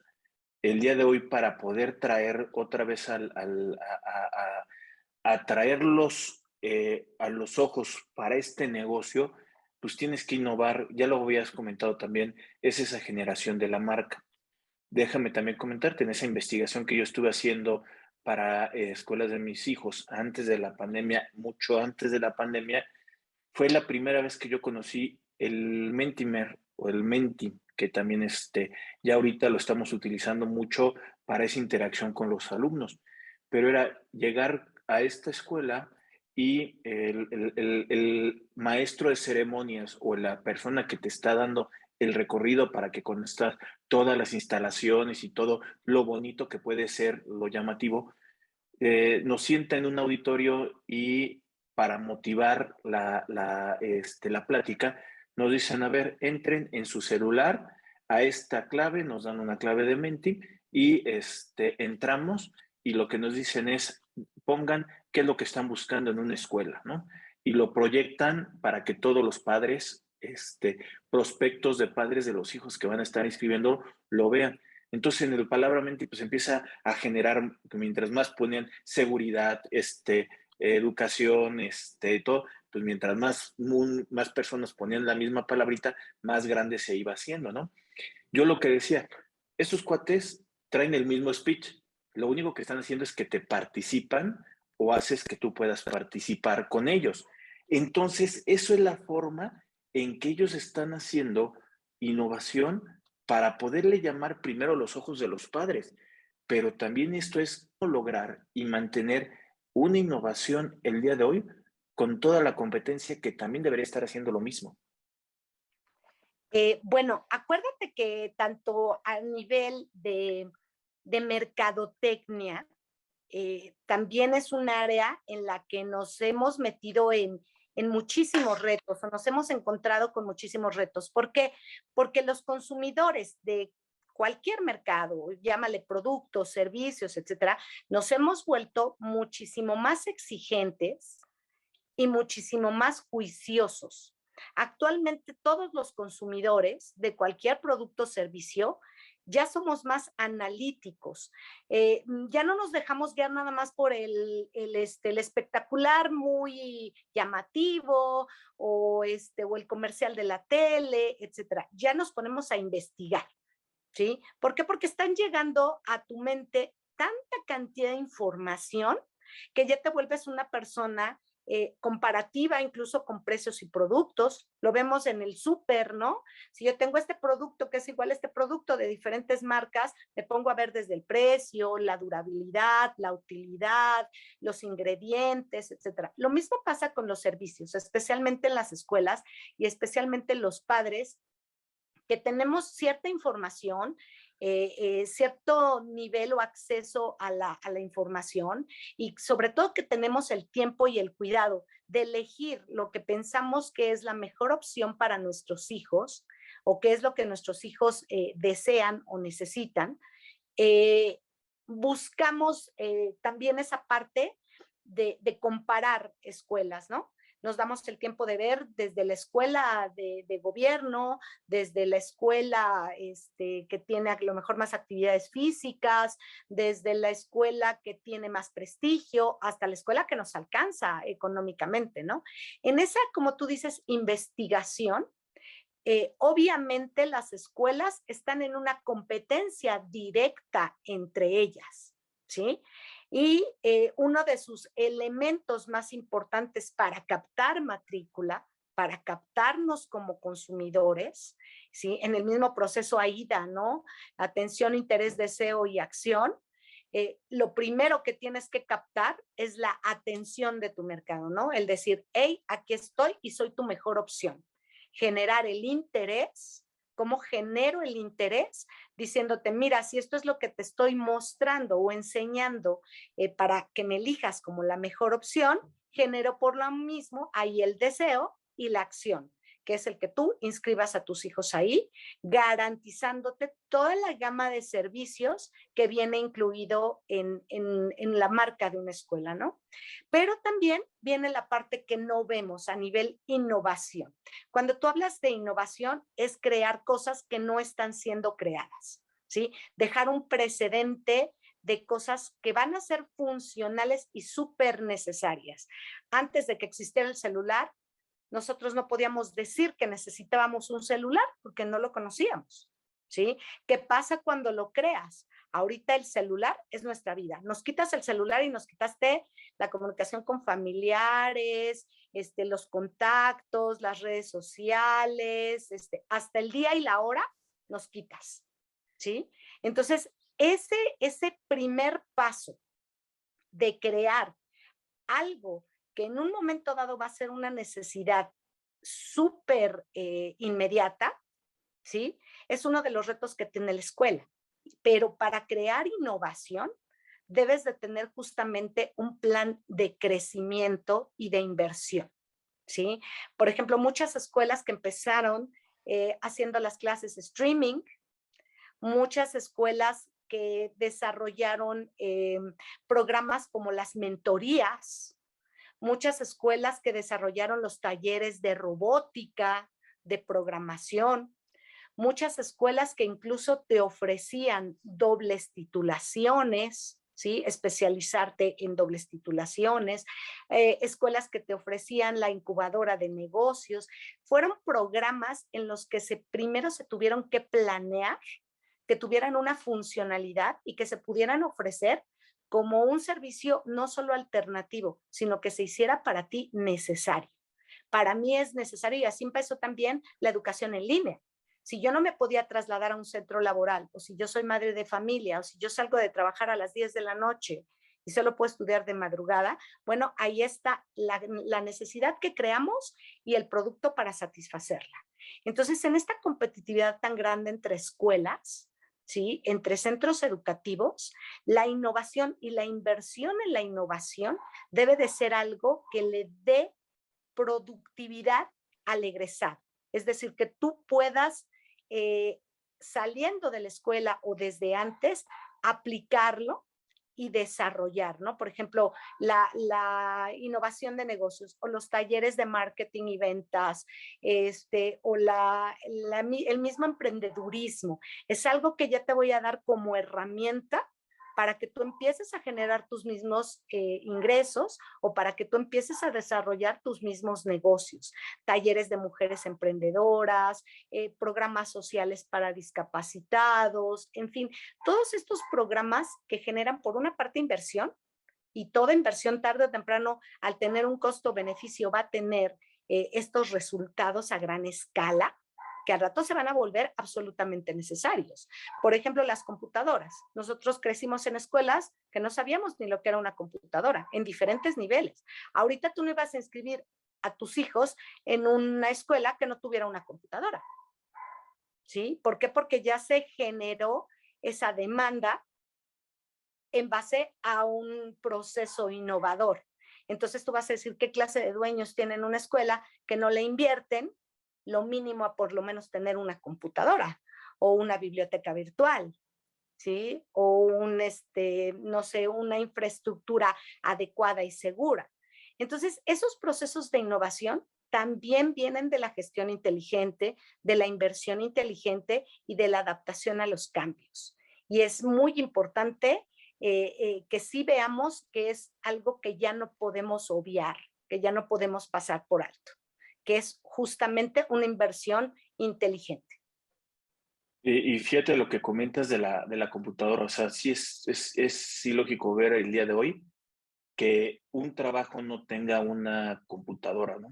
el día de hoy para poder traer otra vez a traerlos a los ojos para este negocio, pues tienes que innovar. Ya lo habías comentado también, es esa generación de la marca. Déjame también comentarte, en esa investigación que yo estuve haciendo para escuelas de mis hijos antes de la pandemia, mucho antes de la pandemia, fue la primera vez que yo conocí el Mentimer o el Menti, que también ya ahorita lo estamos utilizando mucho para esa interacción con los alumnos. Pero era llegar a esta escuela y el maestro de ceremonias o la persona que te está dando el recorrido para que conozcas todas las instalaciones y todo lo bonito que puede ser, lo llamativo, nos sienta en un auditorio y para motivar la plática, nos dicen, a ver, entren en su celular a esta clave, nos dan una clave de Menti y entramos y lo que nos dicen es, pongan qué es lo que están buscando en una escuela, ¿no? Y lo proyectan para que todos los padres, prospectos de padres de los hijos que van a estar inscribiendo, lo vean. Entonces, en el palabra Menti, pues empieza a generar, mientras más ponían seguridad, educación, todo, pues mientras más personas ponían la misma palabrita, más grande se iba haciendo, ¿no? Yo lo que decía, estos cuates traen el mismo speech, lo único que están haciendo es que te participan o haces que tú puedas participar con ellos. Entonces, eso es la forma en que ellos están haciendo innovación para poderle llamar primero los ojos de los padres, pero también esto es lograr y mantener una innovación el día de hoy con toda la competencia que también debería estar haciendo lo mismo. Bueno, acuérdate que tanto a nivel de mercadotecnia, también es un área en la que nos hemos metido en muchísimos retos o nos hemos encontrado con muchísimos retos. ¿Por qué? Porque los consumidores de cualquier mercado, llámale productos, servicios, etcétera, nos hemos vuelto muchísimo más exigentes y muchísimo más juiciosos. Actualmente todos los consumidores de cualquier producto o servicio ya somos más analíticos. Ya no nos dejamos guiar nada más por el espectacular muy llamativo o el comercial de la tele, etcétera. Ya nos ponemos a investigar, ¿sí? ¿Por qué? Porque están llegando a tu mente tanta cantidad de información que ya te vuelves una persona comparativa incluso con precios y productos. Lo vemos en el súper, ¿no? Si yo tengo este producto que es igual a este producto de diferentes marcas, me pongo a ver desde el precio, la durabilidad, la utilidad, los ingredientes, etcétera. Lo mismo pasa con los servicios, especialmente en las escuelas y especialmente los padres que tenemos cierta información, cierto nivel o acceso a la información y sobre todo que tenemos el tiempo y el cuidado de elegir lo que pensamos que es la mejor opción para nuestros hijos o qué es lo que nuestros hijos desean o necesitan. Eh, buscamos también esa parte de comparar escuelas, ¿no? Nos damos el tiempo de ver desde la escuela de gobierno, desde la escuela que tiene a lo mejor más actividades físicas, desde la escuela que tiene más prestigio, hasta la escuela que nos alcanza económicamente, ¿no? En esa, como tú dices, investigación, obviamente las escuelas están en una competencia directa entre ellas, ¿sí? Y uno de sus elementos más importantes para captar matrícula, para captarnos como consumidores, ¿sí? En el mismo proceso AIDA, ¿no? Atención, interés, deseo y acción. Lo primero que tienes que captar es la atención de tu mercado, ¿no? El decir, hey, aquí estoy y soy tu mejor opción. Generar el interés, cómo genero el interés, diciéndote, mira, si esto es lo que te estoy mostrando o enseñando para que me elijas como la mejor opción, genero por lo mismo ahí el deseo y la acción, que es el que tú inscribas a tus hijos ahí, garantizándote toda la gama de servicios que viene incluido en la marca de una escuela, ¿no? Pero también viene la parte que no vemos a nivel innovación. Cuando tú hablas de innovación, es crear cosas que no están siendo creadas, ¿sí? Dejar un precedente de cosas que van a ser funcionales y súper necesarias. Antes de que existiera el celular, nosotros no podíamos decir que necesitábamos un celular porque no lo conocíamos, ¿sí? ¿Qué pasa cuando lo creas? Ahorita el celular es nuestra vida. Nos quitas el celular y nos quitaste la comunicación con familiares, los contactos, las redes sociales, hasta el día y la hora nos quitas, ¿sí? Entonces, ese primer paso de crear algo que en un momento dado va a ser una necesidad súper inmediata, ¿sí? Es uno de los retos que tiene la escuela. Pero para crear innovación, debes de tener justamente un plan de crecimiento y de inversión, ¿sí? Por ejemplo, muchas escuelas que empezaron haciendo las clases streaming, muchas escuelas que desarrollaron programas como las mentorías, muchas escuelas que desarrollaron los talleres de robótica, de programación, muchas escuelas que incluso te ofrecían dobles titulaciones, ¿sí? Especializarte en dobles titulaciones, escuelas que te ofrecían la incubadora de negocios. Fueron programas en los que primero se tuvieron que planear, que tuvieran una funcionalidad y que se pudieran ofrecer como un servicio no solo alternativo, sino que se hiciera para ti necesario. Para mí es necesario y así empezó también la educación en línea. Si yo no me podía trasladar a un centro laboral, o si yo soy madre de familia, o si yo salgo de trabajar a las 10 de la noche y solo puedo estudiar de madrugada, bueno, ahí está la necesidad que creamos y el producto para satisfacerla. Entonces, en esta competitividad tan grande entre escuelas, ¿sí? Entre centros educativos, la innovación y la inversión en la innovación debe de ser algo que le dé productividad al egresado. Es decir, que tú puedas, saliendo de la escuela o desde antes, aplicarlo y desarrollar, ¿no? Por ejemplo, la innovación de negocios o los talleres de marketing y ventas, o el mismo emprendedurismo. Es algo que ya te voy a dar como herramienta para que tú empieces a generar tus mismos ingresos o para que tú empieces a desarrollar tus mismos negocios. Talleres de mujeres emprendedoras, programas sociales para discapacitados, en fin, todos estos programas que generan por una parte inversión, y toda inversión tarde o temprano al tener un costo-beneficio va a tener estos resultados a gran escala, que al rato se van a volver absolutamente necesarios. Por ejemplo, las computadoras. Nosotros crecimos en escuelas que no sabíamos ni lo que era una computadora, en diferentes niveles. Ahorita tú no ibas a inscribir a tus hijos en una escuela que no tuviera una computadora, ¿sí? ¿Por qué? Porque ya se generó esa demanda en base a un proceso innovador. Entonces tú vas a decir qué clase de dueños tienen una escuela que no le invierten lo mínimo a por lo menos tener una computadora o una biblioteca virtual, ¿sí? O no sé, una infraestructura adecuada y segura. Entonces, esos procesos de innovación también vienen de la gestión inteligente, de la inversión inteligente y de la adaptación a los cambios. Y es muy importante que sí veamos que es algo que ya no podemos obviar, que ya no podemos pasar por alto, que es justamente una inversión inteligente. Y fíjate lo que comentas de la computadora, o sea, sí es ilógico ver el día de hoy que un trabajo no tenga una computadora, ¿no? Ujú.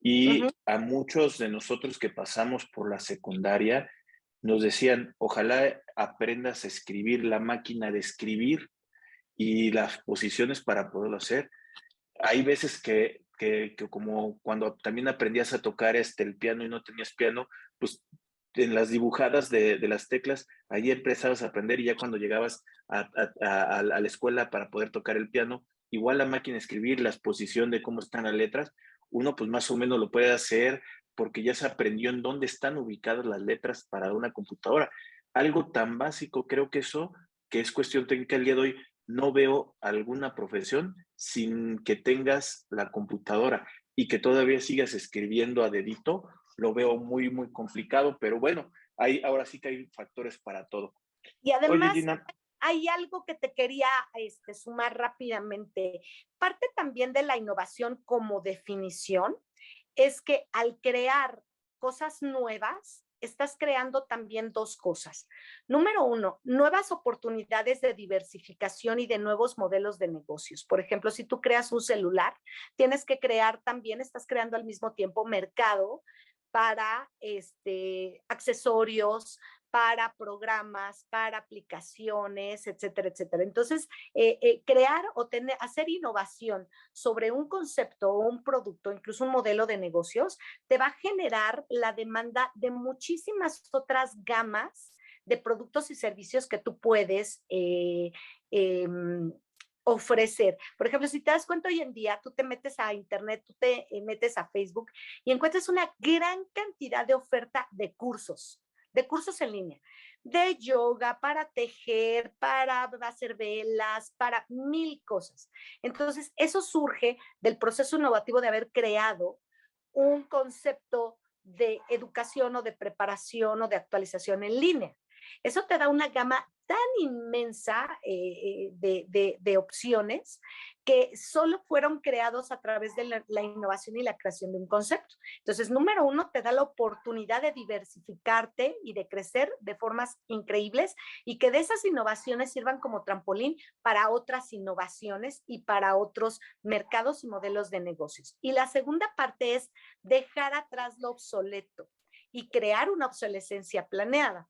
Y a muchos de nosotros que pasamos por la secundaria nos decían, ojalá aprendas a escribir la máquina de escribir y las posiciones para poderlo hacer. Hay veces que como cuando también aprendías a tocar el piano y no tenías piano, pues en las dibujadas de las teclas, ahí empezabas a aprender y ya cuando llegabas a la escuela para poder tocar el piano, igual la máquina de escribir, la exposición de cómo están las letras, uno pues más o menos lo puede hacer, porque ya se aprendió en dónde están ubicadas las letras para una computadora. Algo tan básico, creo que eso, que es cuestión técnica el día de hoy, no veo alguna profesión sin que tengas la computadora y que todavía sigas escribiendo a dedito, lo veo muy, muy complicado, pero bueno, ahora sí que hay factores para todo. Y Oye, además, Gina, hay algo que te quería sumar rápidamente. Parte también de la innovación como definición es que al crear cosas nuevas, estás creando también dos cosas. Número uno, nuevas oportunidades de diversificación y de nuevos modelos de negocios. Por ejemplo, si tú creas un celular, tienes que crear también, estás creando al mismo tiempo mercado para accesorios, para programas, para aplicaciones, etcétera, etcétera. Entonces, crear o hacer innovación sobre un concepto o un producto, incluso un modelo de negocios, te va a generar la demanda de muchísimas otras gamas de productos y servicios que tú puedes ofrecer. Por ejemplo, si te das cuenta hoy en día, tú te metes a internet, tú te metes a Facebook y encuentras una gran cantidad de oferta de cursos en línea, de yoga, para tejer, para hacer velas, para mil cosas. Entonces, eso surge del proceso innovativo de haber creado un concepto de educación o de preparación o de actualización en línea. Eso te da una gama tan inmensa de opciones que solo fueron creados a través de la innovación y la creación de un concepto. Entonces, número uno, te da la oportunidad de diversificarte y de crecer de formas increíbles y que de esas innovaciones sirvan como trampolín para otras innovaciones y para otros mercados y modelos de negocios. Y la segunda parte es dejar atrás lo obsoleto y crear una obsolescencia planeada.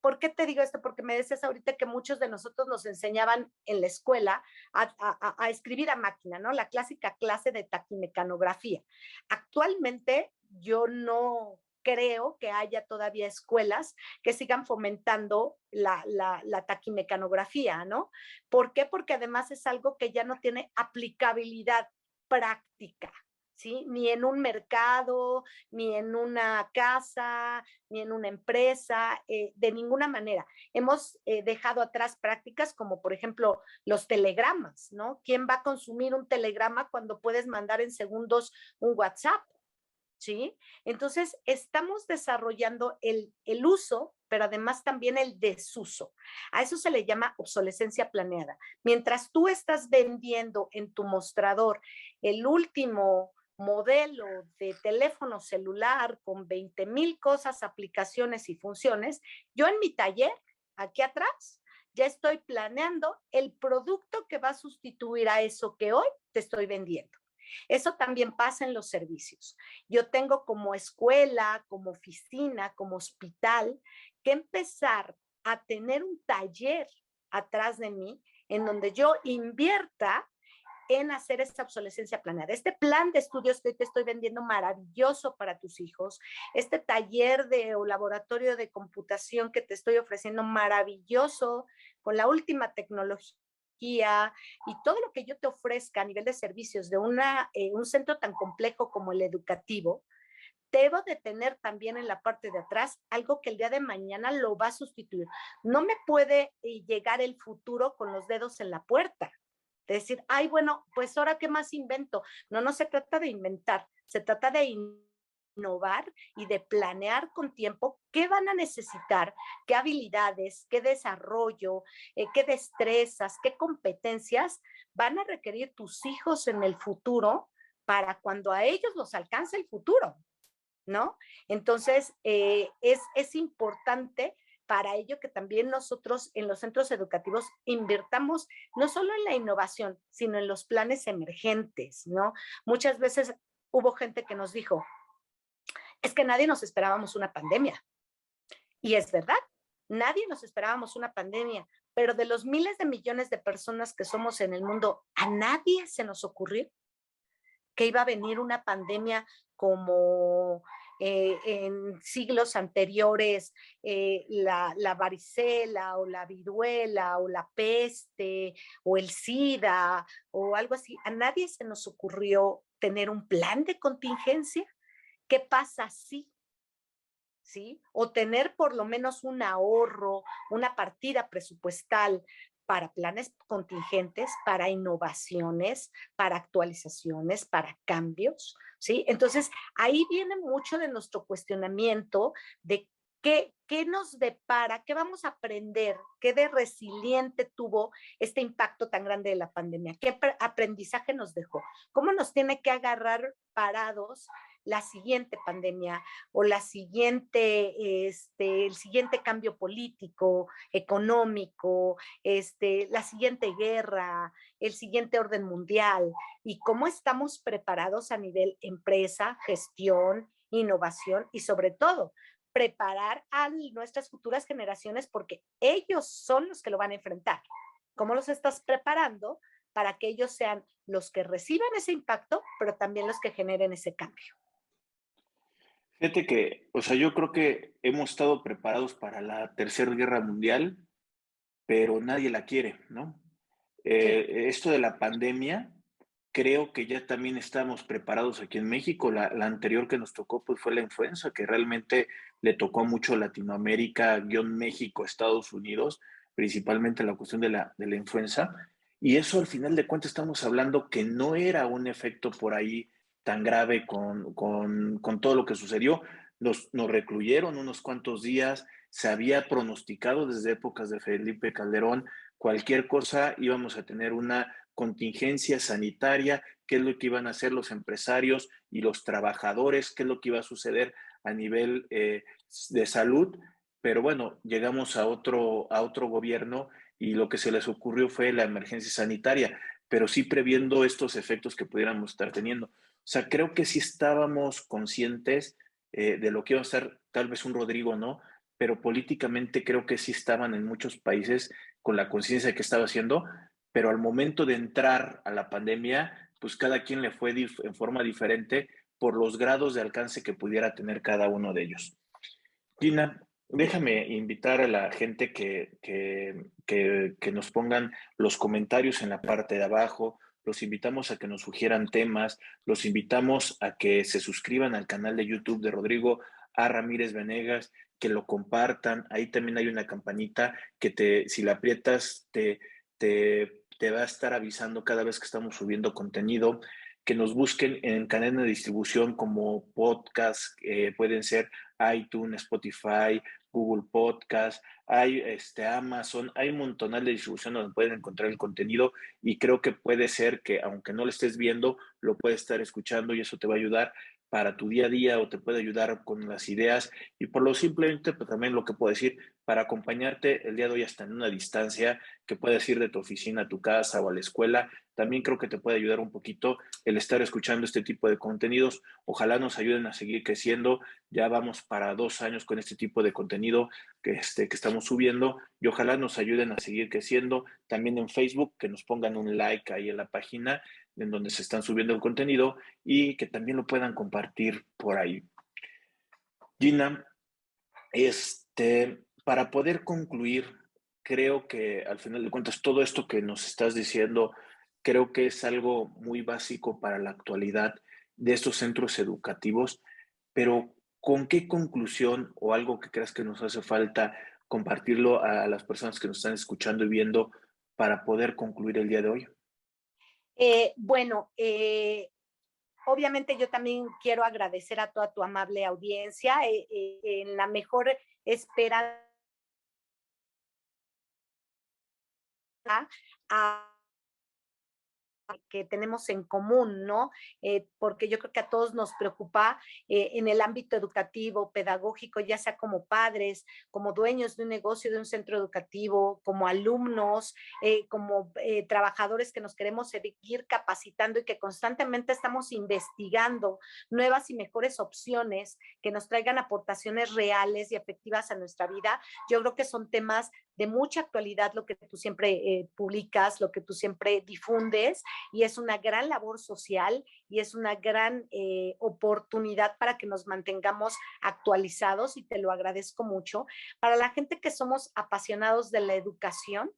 ¿Por qué te digo esto? Porque me decías ahorita que muchos de nosotros nos enseñaban en la escuela a escribir a máquina, ¿no? La clásica clase de taquimecanografía. Actualmente yo no creo que haya todavía escuelas que sigan fomentando la taquimecanografía, ¿no? ¿Por qué? Porque además es algo que ya no tiene aplicabilidad práctica. ¿Sí? Ni en un mercado, ni en una casa, ni en una empresa, de ninguna manera. Hemos dejado atrás prácticas como, por ejemplo, los telegramas, ¿no? ¿Quién va a consumir un telegrama cuando puedes mandar en segundos un WhatsApp? ¿Sí? Entonces, estamos desarrollando el uso, pero además también el desuso. A eso se le llama obsolescencia planeada. Mientras tú estás vendiendo en tu mostrador el último modelo de teléfono celular con 20,000 cosas, aplicaciones y funciones, yo en mi taller, aquí atrás, ya estoy planeando el producto que va a sustituir a eso que hoy te estoy vendiendo. Eso también pasa en los servicios. Yo tengo como escuela, como oficina, como hospital, que empezar a tener un taller atrás de mí en donde yo invierta en hacer esta obsolescencia planeada. Este plan de estudios que te estoy vendiendo maravilloso para tus hijos, este taller o laboratorio de computación que te estoy ofreciendo maravilloso con la última tecnología y todo lo que yo te ofrezca a nivel de servicios de un centro tan complejo como el educativo, debo de tener también en la parte de atrás algo que el día de mañana lo va a sustituir. No me puede llegar el futuro con los dedos en la puerta. De decir, ay, bueno, pues ahora qué más invento. No, no se trata de inventar, se trata de innovar y de planear con tiempo qué van a necesitar, qué habilidades, qué desarrollo, qué destrezas, qué competencias van a requerir tus hijos en el futuro para cuando a ellos los alcance el futuro, ¿no? Entonces, es importante para ello que también nosotros en los centros educativos invirtamos no solo en la innovación, sino en los planes emergentes, ¿no? Muchas veces hubo gente que nos dijo, es que nadie nos esperábamos una pandemia. Y es verdad, nadie nos esperábamos una pandemia, pero de los miles de millones de personas que somos en el mundo, a nadie se nos ocurrió que iba a venir una pandemia como en siglos anteriores, la varicela o la viruela o la peste o el SIDA o algo así. A nadie se nos ocurrió tener un plan de contingencia. ¿Qué pasa si? ¿Sí? O tener por lo menos un ahorro, una partida presupuestal para planes contingentes, para innovaciones, para actualizaciones, para cambios, ¿sí? Entonces, ahí viene mucho de nuestro cuestionamiento de qué nos depara, qué vamos a aprender, qué de resiliente tuvo este impacto tan grande de la pandemia, qué aprendizaje nos dejó, cómo nos tiene que agarrar parados la siguiente pandemia o la siguiente, el siguiente cambio político, económico, la siguiente guerra, el siguiente orden mundial y cómo estamos preparados a nivel empresa, gestión, innovación y sobre todo preparar a nuestras futuras generaciones porque ellos son los que lo van a enfrentar. ¿Cómo los estás preparando para que ellos sean los que reciban ese impacto, pero también los que generen ese cambio? Fíjate que, o sea, yo creo que hemos estado preparados para la Tercera Guerra Mundial, pero nadie la quiere, ¿no? Sí. Esto de la pandemia, creo que ya también estamos preparados aquí en México. La anterior que nos tocó, pues fue la influenza, que realmente le tocó mucho Latinoamérica, guión México, Estados Unidos, principalmente la cuestión de la influenza. Y eso al final de cuentas estamos hablando que no era un efecto por ahí tan grave con todo lo que sucedió. Nos recluyeron unos cuantos días, se había pronosticado desde épocas de Felipe Calderón, cualquier cosa íbamos a tener una contingencia sanitaria, qué es lo que iban a hacer los empresarios y los trabajadores, qué es lo que iba a suceder a nivel de salud. Pero bueno, llegamos a otro gobierno y lo que se les ocurrió fue la emergencia sanitaria, pero sí previendo estos efectos que pudiéramos estar teniendo. O sea, creo que sí estábamos conscientes de lo que iba a ser tal vez un Rodrigo, ¿no? Pero políticamente creo que sí estaban en muchos países con la conciencia de qué estaba haciendo, pero al momento de entrar a la pandemia, pues cada quien le fue en forma diferente por los grados de alcance que pudiera tener cada uno de ellos. Gina, déjame invitar a la gente que nos pongan los comentarios en la parte de abajo, los invitamos a que nos sugieran temas, los invitamos a que se suscriban al canal de YouTube de Rodrigo A. Ramírez Venegas, que lo compartan, ahí también hay una campanita que si la aprietas te va a estar avisando cada vez que estamos subiendo contenido, que nos busquen en canales de distribución como podcast, pueden ser iTunes, Spotify, Google Podcast, hay Amazon, hay un montonal de distribución donde pueden encontrar el contenido y creo que puede ser que aunque no lo estés viendo, lo puedes estar escuchando y eso te va a ayudar para tu día a día o te puede ayudar con las ideas y por lo simplemente pues, también lo que puedo decir para acompañarte el día de hoy hasta en una distancia que puedes ir de tu oficina a tu casa o a la escuela, también creo que te puede ayudar un poquito el estar escuchando este tipo de contenidos. Ojalá nos ayuden a seguir creciendo. Ya vamos para 2 años con este tipo de contenido que estamos subiendo y ojalá nos ayuden a seguir creciendo. También en Facebook, que nos pongan un like ahí en la página en donde se están subiendo el contenido y que también lo puedan compartir por ahí. Gina, para poder concluir, creo que al final de cuentas todo esto que nos estás diciendo, creo que es algo muy básico para la actualidad de estos centros educativos, pero ¿con qué conclusión o algo que creas que nos hace falta compartirlo a las personas que nos están escuchando y viendo para poder concluir el día de hoy? Bueno, obviamente yo también quiero agradecer a toda tu amable audiencia en la mejor espera a que tenemos en común, ¿no? Porque yo creo que a todos nos preocupa en el ámbito educativo, pedagógico, ya sea como padres, como dueños de un negocio, de un centro educativo, como alumnos, como trabajadores que nos queremos seguir capacitando y que constantemente estamos investigando nuevas y mejores opciones que nos traigan aportaciones reales y efectivas a nuestra vida. Yo creo que son temas de mucha actualidad lo que tú siempre publicas, lo que tú siempre difundes y es una gran labor social y es una gran oportunidad para que nos mantengamos actualizados y te lo agradezco mucho. Para la gente que somos apasionados de la educación,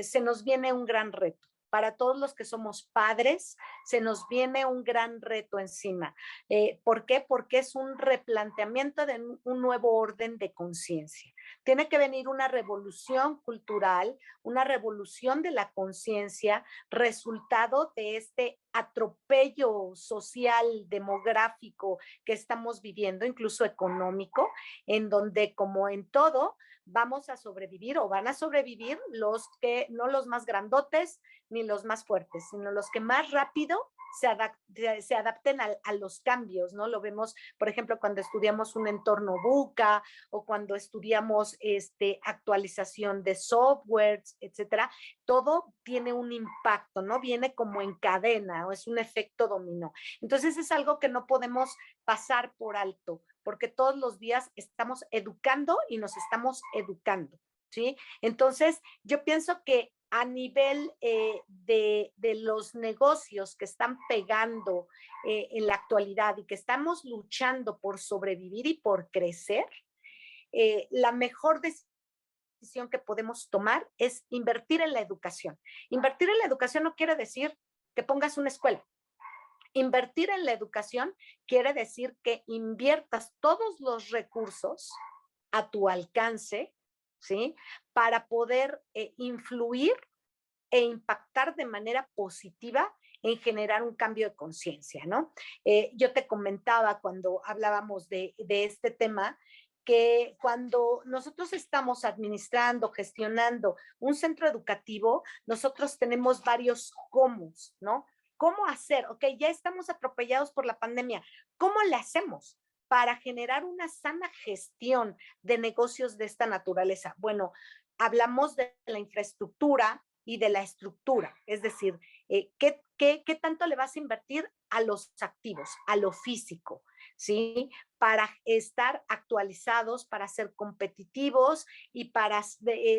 se nos viene un gran reto. para todos los que somos padres, se nos viene un gran reto encima. ¿Por qué? Porque es un replanteamiento de un nuevo orden de conciencia. Tiene que venir una revolución cultural, una revolución de la conciencia, resultado de este atropello social, demográfico que estamos viviendo, incluso económico, en donde, como en todo, vamos a sobrevivir o van a sobrevivir los que, no los más grandotes ni los más fuertes, sino los que más rápido se adapten a los cambios, ¿no? Lo vemos, por ejemplo, cuando estudiamos un entorno VUCA o cuando estudiamos actualización de softwares, etcétera. Todo tiene un impacto, ¿no? Viene como en cadena, o es un efecto dominó. Entonces es algo que no podemos pasar por alto, porque todos los días estamos educando y nos estamos educando, ¿sí? Entonces, yo pienso que a nivel de los negocios que están pegando en la actualidad y que estamos luchando por sobrevivir y por crecer, la mejor decisión que podemos tomar es invertir en la educación. Invertir en la educación no quiere decir que pongas una escuela. Invertir en la educación quiere decir que inviertas todos los recursos a tu alcance, ¿sí? Para poder influir e impactar de manera positiva en generar un cambio de conciencia, ¿no? Yo te comentaba cuando hablábamos de este tema, que cuando nosotros estamos administrando, gestionando un centro educativo, nosotros tenemos varios cómo, ¿no? ¿Cómo hacer? Ok, ya estamos atropellados por la pandemia. ¿Cómo le hacemos para generar una sana gestión de negocios de esta naturaleza? Bueno, hablamos de la infraestructura y de la estructura, es decir, ¿qué tanto le vas a invertir a los activos, a lo físico, ¿sí? Para estar actualizados, para ser competitivos y para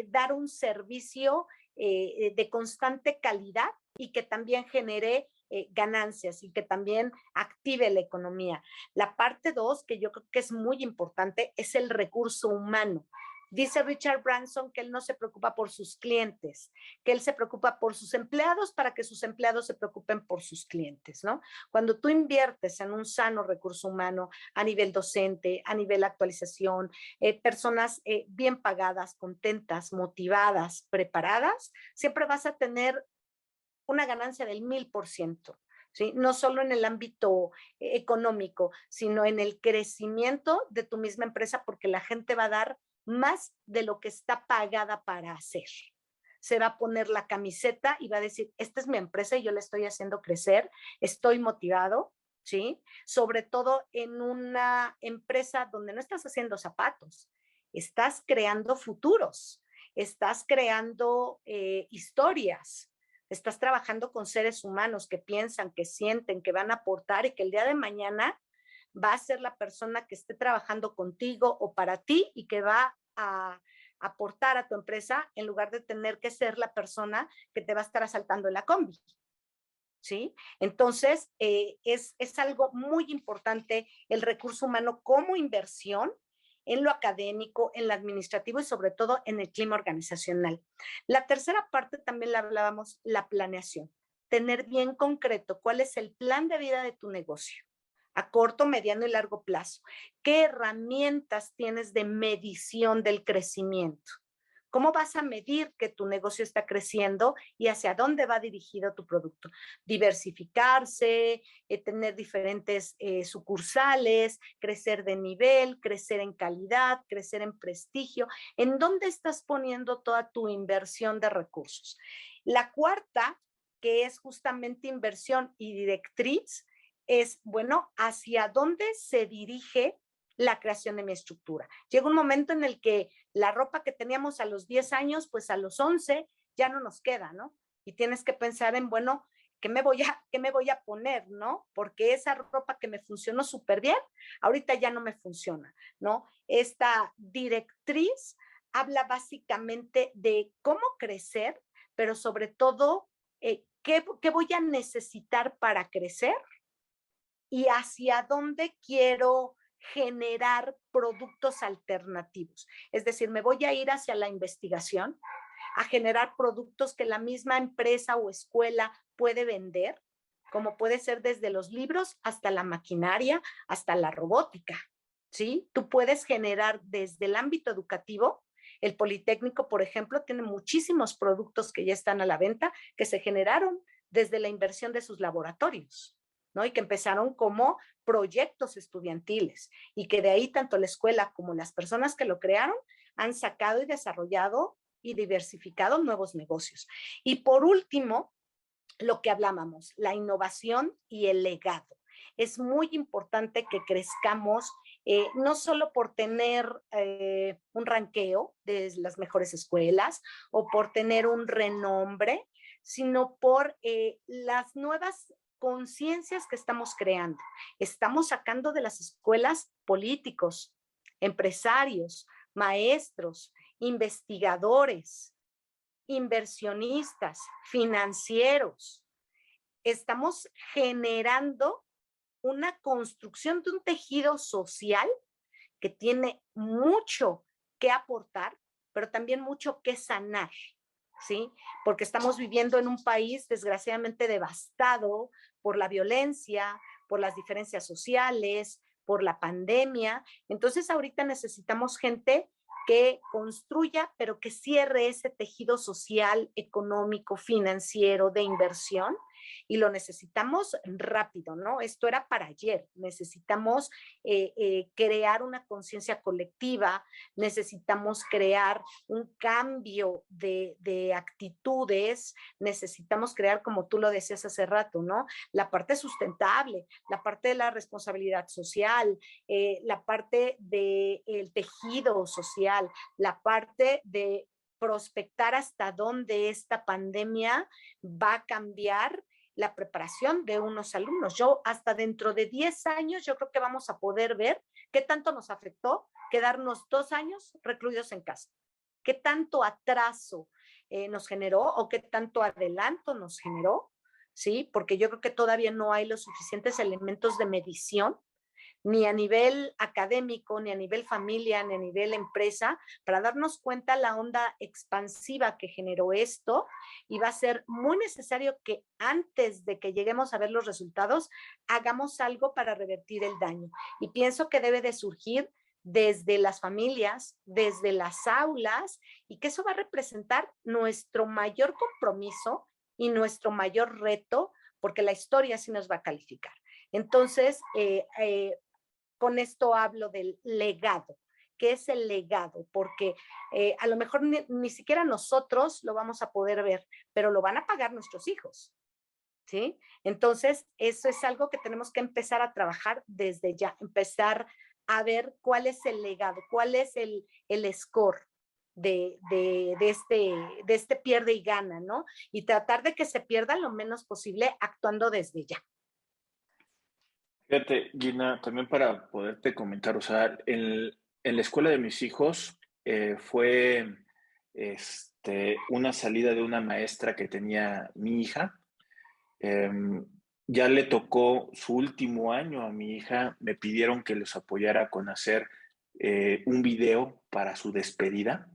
dar un servicio de constante calidad y que también genere ganancias y que también active la economía. La parte 2, que yo creo que es muy importante, es el recurso humano. Dice Richard Branson que él no se preocupa por sus clientes, que él se preocupa por sus empleados para que sus empleados se preocupen por sus clientes, ¿no? Cuando tú inviertes en un sano recurso humano a nivel docente, a nivel actualización, personas bien pagadas, contentas, motivadas, preparadas, siempre vas a tener una ganancia del 1000%. ¿Sí? No solo en el ámbito económico, sino en el crecimiento de tu misma empresa, porque la gente va a dar más de lo que está pagada para hacer. Se va a poner la camiseta y va a decir, esta es mi empresa y yo la estoy haciendo crecer, estoy motivado, ¿sí? Sobre todo en una empresa donde no estás haciendo zapatos, estás creando futuros, estás creando historias, estás trabajando con seres humanos que piensan, que sienten, que van a aportar y que el día de mañana va a ser la persona que esté trabajando contigo o para ti y que va a aportar a tu empresa en lugar de tener que ser la persona que te va a estar asaltando en la combi. ¿Sí? Entonces, es algo muy importante el recurso humano como inversión en lo académico, en lo administrativo y sobre todo en el clima organizacional. La tercera parte también la hablábamos, la planeación. Tener bien concreto cuál es el plan de vida de tu negocio a corto, mediano y largo plazo. ¿Qué herramientas tienes de medición del crecimiento? ¿Cómo vas a medir que tu negocio está creciendo y hacia dónde va dirigido tu producto? Diversificarse, tener diferentes sucursales, crecer de nivel, crecer en calidad, crecer en prestigio. ¿En dónde estás poniendo toda tu inversión de recursos? La cuarta, que es justamente inversión y directriz, es, bueno, hacia dónde se dirige la creación de mi estructura. Llega un momento en el que la ropa que teníamos a los 10 años, pues a los 11 ya no nos queda, ¿no? Y tienes que pensar en, bueno, ¿qué me voy a poner, no? Porque esa ropa que me funcionó súper bien, ahorita ya no me funciona, ¿no? Esta directriz habla básicamente de cómo crecer, pero sobre todo, ¿qué voy a necesitar para crecer? Y hacia dónde quiero generar productos alternativos. Es decir, me voy a ir hacia la investigación, a generar productos que la misma empresa o escuela puede vender, como puede ser desde los libros hasta la maquinaria, hasta la robótica, ¿sí? Tú puedes generar desde el ámbito educativo. El Politécnico, por ejemplo, tiene muchísimos productos que ya están a la venta que se generaron desde la inversión de sus laboratorios, ¿no? Y que empezaron como proyectos estudiantiles y que de ahí tanto la escuela como las personas que lo crearon han sacado y desarrollado y diversificado nuevos negocios. Y por último, lo que hablábamos, la innovación y el legado. Es muy importante que crezcamos, no solo por tener un ranqueo de las mejores escuelas o por tener un renombre, sino por las nuevas conciencias que estamos creando. Estamos sacando de las escuelas políticos, empresarios, maestros, investigadores, inversionistas, financieros. Estamos generando una construcción de un tejido social que tiene mucho que aportar, pero también mucho que sanar, ¿sí? Porque estamos viviendo en un país desgraciadamente devastado por la violencia, por las diferencias sociales, por la pandemia. Entonces ahorita necesitamos gente que construya, pero que cierre ese tejido social, económico, financiero, de inversión, y lo necesitamos rápido, ¿no? Esto era para ayer. Necesitamos crear una conciencia colectiva, necesitamos crear un cambio de actitudes, necesitamos crear, como tú lo decías hace rato, ¿no? La parte sustentable, la parte de la responsabilidad social, la parte del tejido social, la parte de prospectar hasta dónde esta pandemia va a cambiar la preparación de unos alumnos. Yo hasta dentro de 10 años yo creo que vamos a poder ver qué tanto nos afectó quedarnos 2 años recluidos en casa, qué tanto atraso nos generó o qué tanto adelanto nos generó, ¿sí? Porque yo creo que todavía no hay los suficientes elementos de medición ni a nivel académico, ni a nivel familia, ni a nivel empresa, para darnos cuenta la onda expansiva que generó esto, y va a ser muy necesario que antes de que lleguemos a ver los resultados, hagamos algo para revertir el daño. Y pienso que debe de surgir desde las familias, desde las aulas, y que eso va a representar nuestro mayor compromiso y nuestro mayor reto, porque la historia sí nos va a calificar. Entonces, con esto hablo del legado. ¿Qué es el legado? Porque a lo mejor ni siquiera nosotros lo vamos a poder ver, pero lo van a pagar nuestros hijos, ¿sí? Entonces, eso es algo que tenemos que empezar a trabajar desde ya, empezar a ver cuál es el legado, cuál es el score de este pierde y gana, ¿no? Y tratar de que se pierda lo menos posible actuando desde ya. Fíjate, Gina, también para poderte comentar, o sea, en la escuela de mis hijos fue una salida de una maestra que tenía mi hija. Ya le tocó su último año a mi hija, me pidieron que los apoyara con hacer un video para su despedida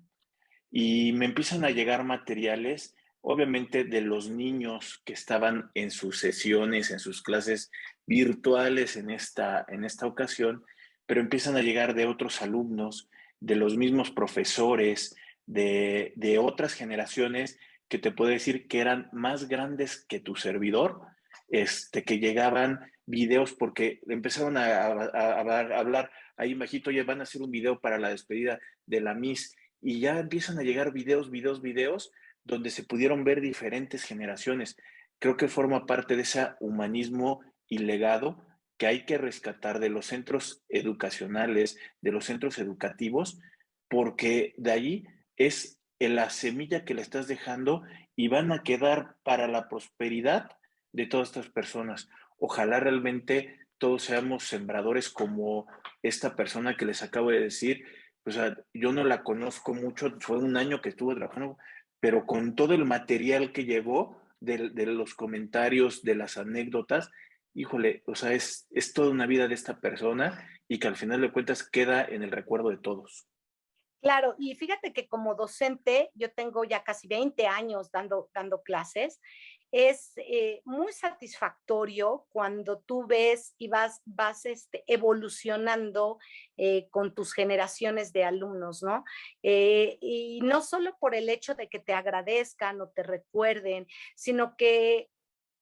y me empiezan a llegar materiales, obviamente de los niños que estaban en sus sesiones, en sus clases virtuales en esta ocasión, pero empiezan a llegar de otros alumnos, de los mismos profesores, de otras generaciones que te puedo decir que eran más grandes que tu servidor, que llegaban videos porque empezaron a hablar, ahí bajito, ya van a hacer un video para la despedida de la Miss y ya empiezan a llegar videos, donde se pudieron ver diferentes generaciones. Creo que forma parte de ese humanismo y legado que hay que rescatar de los centros educacionales, de los centros educativos, porque de ahí es la semilla que le estás dejando y van a quedar para la prosperidad de todas estas personas. Ojalá realmente todos seamos sembradores como esta persona que les acabo de decir. O sea, yo no la conozco mucho, fue un año que estuve trabajando, pero con todo el material que llegó de los comentarios, de las anécdotas, híjole, o sea, es toda una vida de esta persona y que al final de cuentas queda en el recuerdo de todos. Claro, y fíjate que como docente, yo tengo ya casi 20 años dando clases, es muy satisfactorio cuando tú ves y vas evolucionando con tus generaciones de alumnos, ¿no? Y no solo por el hecho de que te agradezcan o te recuerden, sino que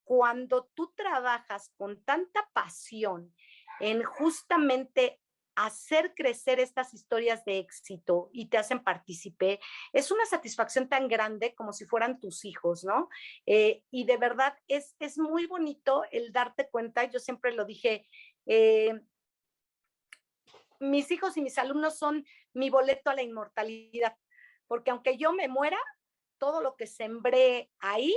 cuando tú trabajas con tanta pasión en justamente hacer crecer estas historias de éxito y te hacen partícipe, es una satisfacción tan grande como si fueran tus hijos, ¿no? Y de verdad es muy bonito el darte cuenta, yo siempre lo dije, eh, mis hijos y mis alumnos son mi boleto a la inmortalidad, porque aunque yo me muera, todo lo que sembré ahí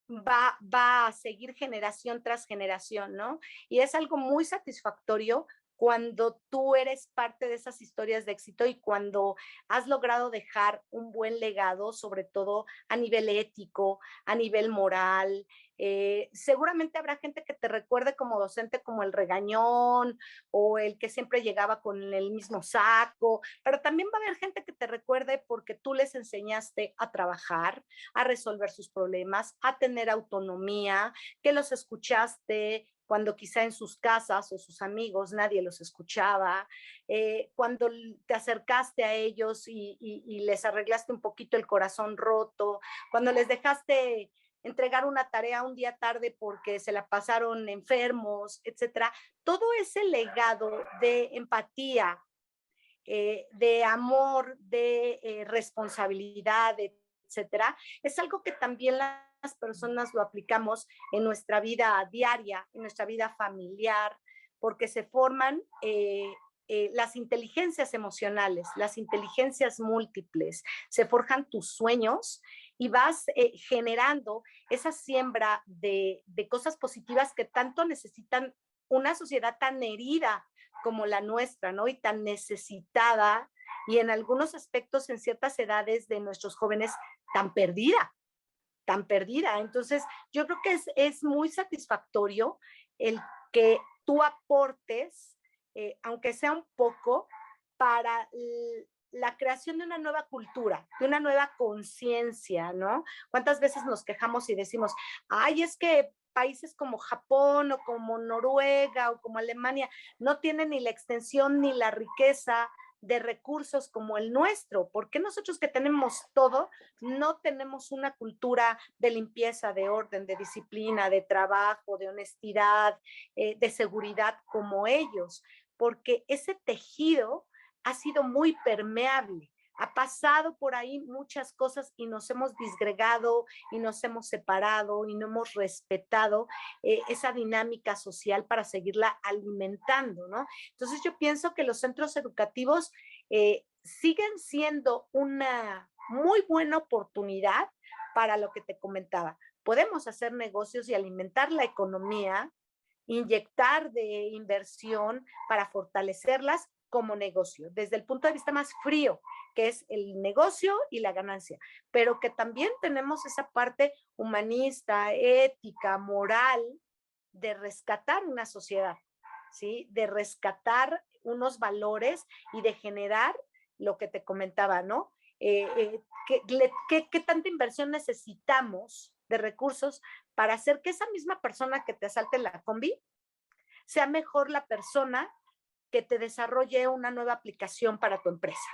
va a seguir generación tras generación, ¿no? Y es algo muy satisfactorio cuando tú eres parte de esas historias de éxito y cuando has logrado dejar un buen legado, sobre todo a nivel ético, a nivel moral. Seguramente habrá gente que te recuerde como docente como el regañón o el que siempre llegaba con el mismo saco, pero también va a haber gente que te recuerde porque tú les enseñaste a trabajar, a resolver sus problemas, a tener autonomía, que los escuchaste cuando quizá en sus casas o sus amigos nadie los escuchaba, cuando te acercaste a ellos y les arreglaste un poquito el corazón roto, cuando les dejaste entregar una tarea un día tarde porque se la pasaron enfermos, etcétera. Todo ese legado de empatía, de amor, de responsabilidad, etcétera, es algo que también las personas lo aplicamos en nuestra vida diaria, en nuestra vida familiar, porque se forman las inteligencias emocionales, las inteligencias múltiples, se forjan tus sueños y vas generando esa siembra de cosas positivas que tanto necesitan una sociedad tan herida como la nuestra, ¿no? Y tan necesitada y en algunos aspectos, en ciertas edades de nuestros jóvenes, tan perdida, tan perdida. Entonces, yo creo que es muy satisfactorio el que tú aportes, aunque sea un poco, para la creación de una nueva cultura, de una nueva conciencia, ¿no? ¿Cuántas veces nos quejamos y decimos, ay, es que países como Japón o como Noruega o como Alemania no tienen ni la extensión ni la riqueza de recursos como el nuestro? ¿Por qué nosotros que tenemos todo no tenemos una cultura de limpieza, de orden, de disciplina, de trabajo, de honestidad, de seguridad como ellos? Porque ese tejido ha sido muy permeable. Ha pasado por ahí muchas cosas y nos hemos disgregado y nos hemos separado y no hemos respetado esa dinámica social para seguirla alimentando, ¿no? Entonces yo pienso que los centros educativos siguen siendo una muy buena oportunidad para lo que te comentaba. Podemos hacer negocios y alimentar la economía, inyectar de inversión para fortalecerlas como negocio, desde el punto de vista más frío, que es el negocio y la ganancia, pero que también tenemos esa parte humanista, ética, moral, de rescatar una sociedad, ¿sí? De rescatar unos valores y de generar lo que te comentaba, ¿no? ¿Qué tanta inversión necesitamos de recursos para hacer que esa misma persona que te asalte la combi sea mejor la persona que te desarrolle una nueva aplicación para tu empresa?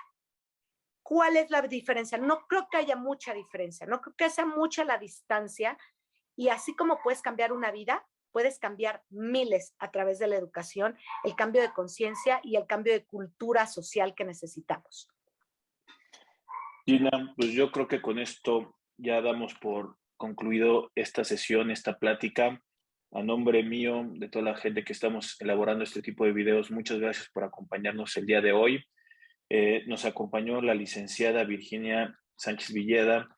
¿Cuál es la diferencia? No creo que haya mucha diferencia, no creo que sea mucha la distancia, y así como puedes cambiar una vida, puedes cambiar miles a través de la educación, el cambio de conciencia y el cambio de cultura social que necesitamos. Gina, pues yo creo que con esto ya damos por concluido esta sesión, esta plática. A nombre mío, de toda la gente que estamos elaborando este tipo de videos, muchas gracias por acompañarnos el día de hoy. Nos acompañó la licenciada Virginia Sánchez Villeda,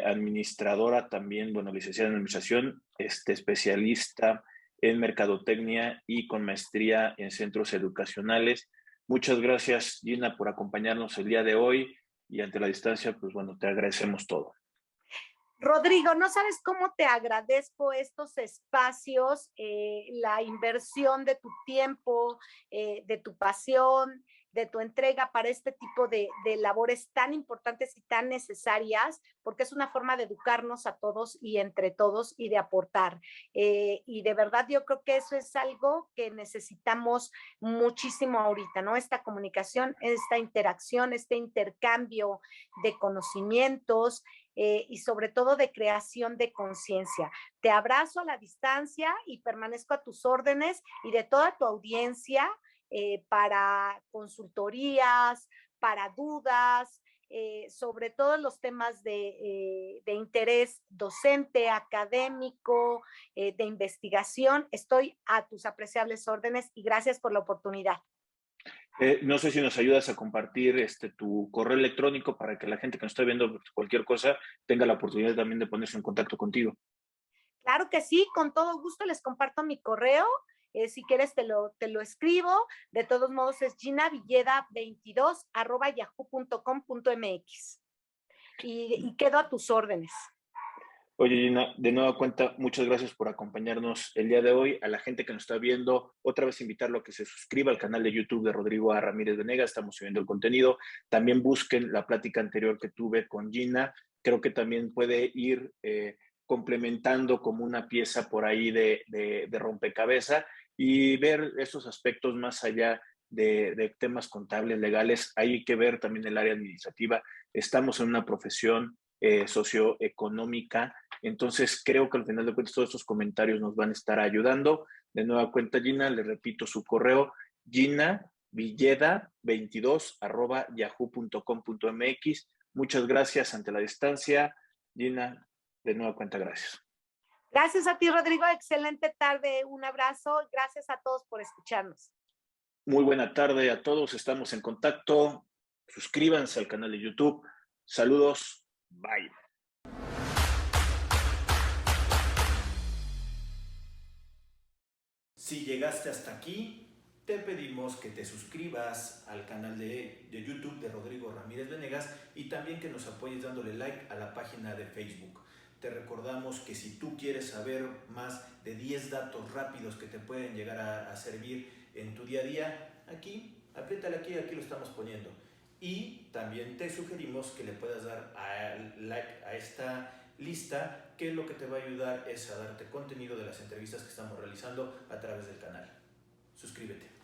administradora también, bueno, licenciada en administración, especialista en mercadotecnia y con maestría en centros educacionales. Muchas gracias, Gina, por acompañarnos el día de hoy y ante la distancia, pues bueno, te agradecemos todo. Rodrigo, no sabes cómo te agradezco estos espacios, la inversión de tu tiempo, de tu pasión, de tu entrega para este tipo de labores tan importantes y tan necesarias, porque es una forma de educarnos a todos y entre todos y de aportar. Y de verdad yo creo que eso es algo que necesitamos muchísimo ahorita, ¿no? Esta comunicación, esta interacción, este intercambio de conocimientos, y sobre todo de creación de conciencia. Te abrazo a la distancia y permanezco a tus órdenes y de toda tu audiencia, para consultorías, para dudas, sobre todo los temas de interés docente, académico, de investigación. Estoy a tus apreciables órdenes y gracias por la oportunidad. No sé si nos ayudas a compartir tu correo electrónico para que la gente que nos está viendo cualquier cosa tenga la oportunidad también de ponerse en contacto contigo. Claro que sí, con todo gusto les comparto mi correo. Si quieres te lo escribo. De todos modos es ginavilleda22@yahoo.com.mx. Y quedo a tus órdenes. Oye, Gina, de nueva cuenta, muchas gracias por acompañarnos el día de hoy. A la gente que nos está viendo, otra vez invitarlo a que se suscriba al canal de YouTube de Rodrigo A. Ramírez Venegas. Estamos subiendo el contenido. También busquen la plática anterior que tuve con Gina. Creo que también puede ir complementando como una pieza por ahí de rompecabezas y ver esos aspectos más allá de temas contables, legales. Hay que ver también el área administrativa. Estamos en una profesión socioeconómica. Entonces, creo que al final de cuentas todos estos comentarios nos van a estar ayudando. De nueva cuenta, Gina, le repito su correo, ginavilleda22@yahoo.com.mx. Muchas gracias ante la distancia. Gina, de nueva cuenta, gracias. Gracias a ti, Rodrigo. Excelente tarde. Un abrazo. Gracias a todos por escucharnos. Muy buena tarde a todos. Estamos en contacto. Suscríbanse al canal de YouTube. Saludos. Bye. Si llegaste hasta aquí, te pedimos que te suscribas al canal de YouTube de Rodrigo Ramírez Venegas y también que nos apoyes dándole like a la página de Facebook. Te recordamos que si tú quieres saber más de 10 datos rápidos que te pueden llegar a servir en tu día a día, aquí, apriétale aquí, aquí lo estamos poniendo. Y también te sugerimos que le puedas dar like a esta lista, que lo que te va a ayudar es a darte contenido de las entrevistas que estamos realizando a través del canal. Suscríbete.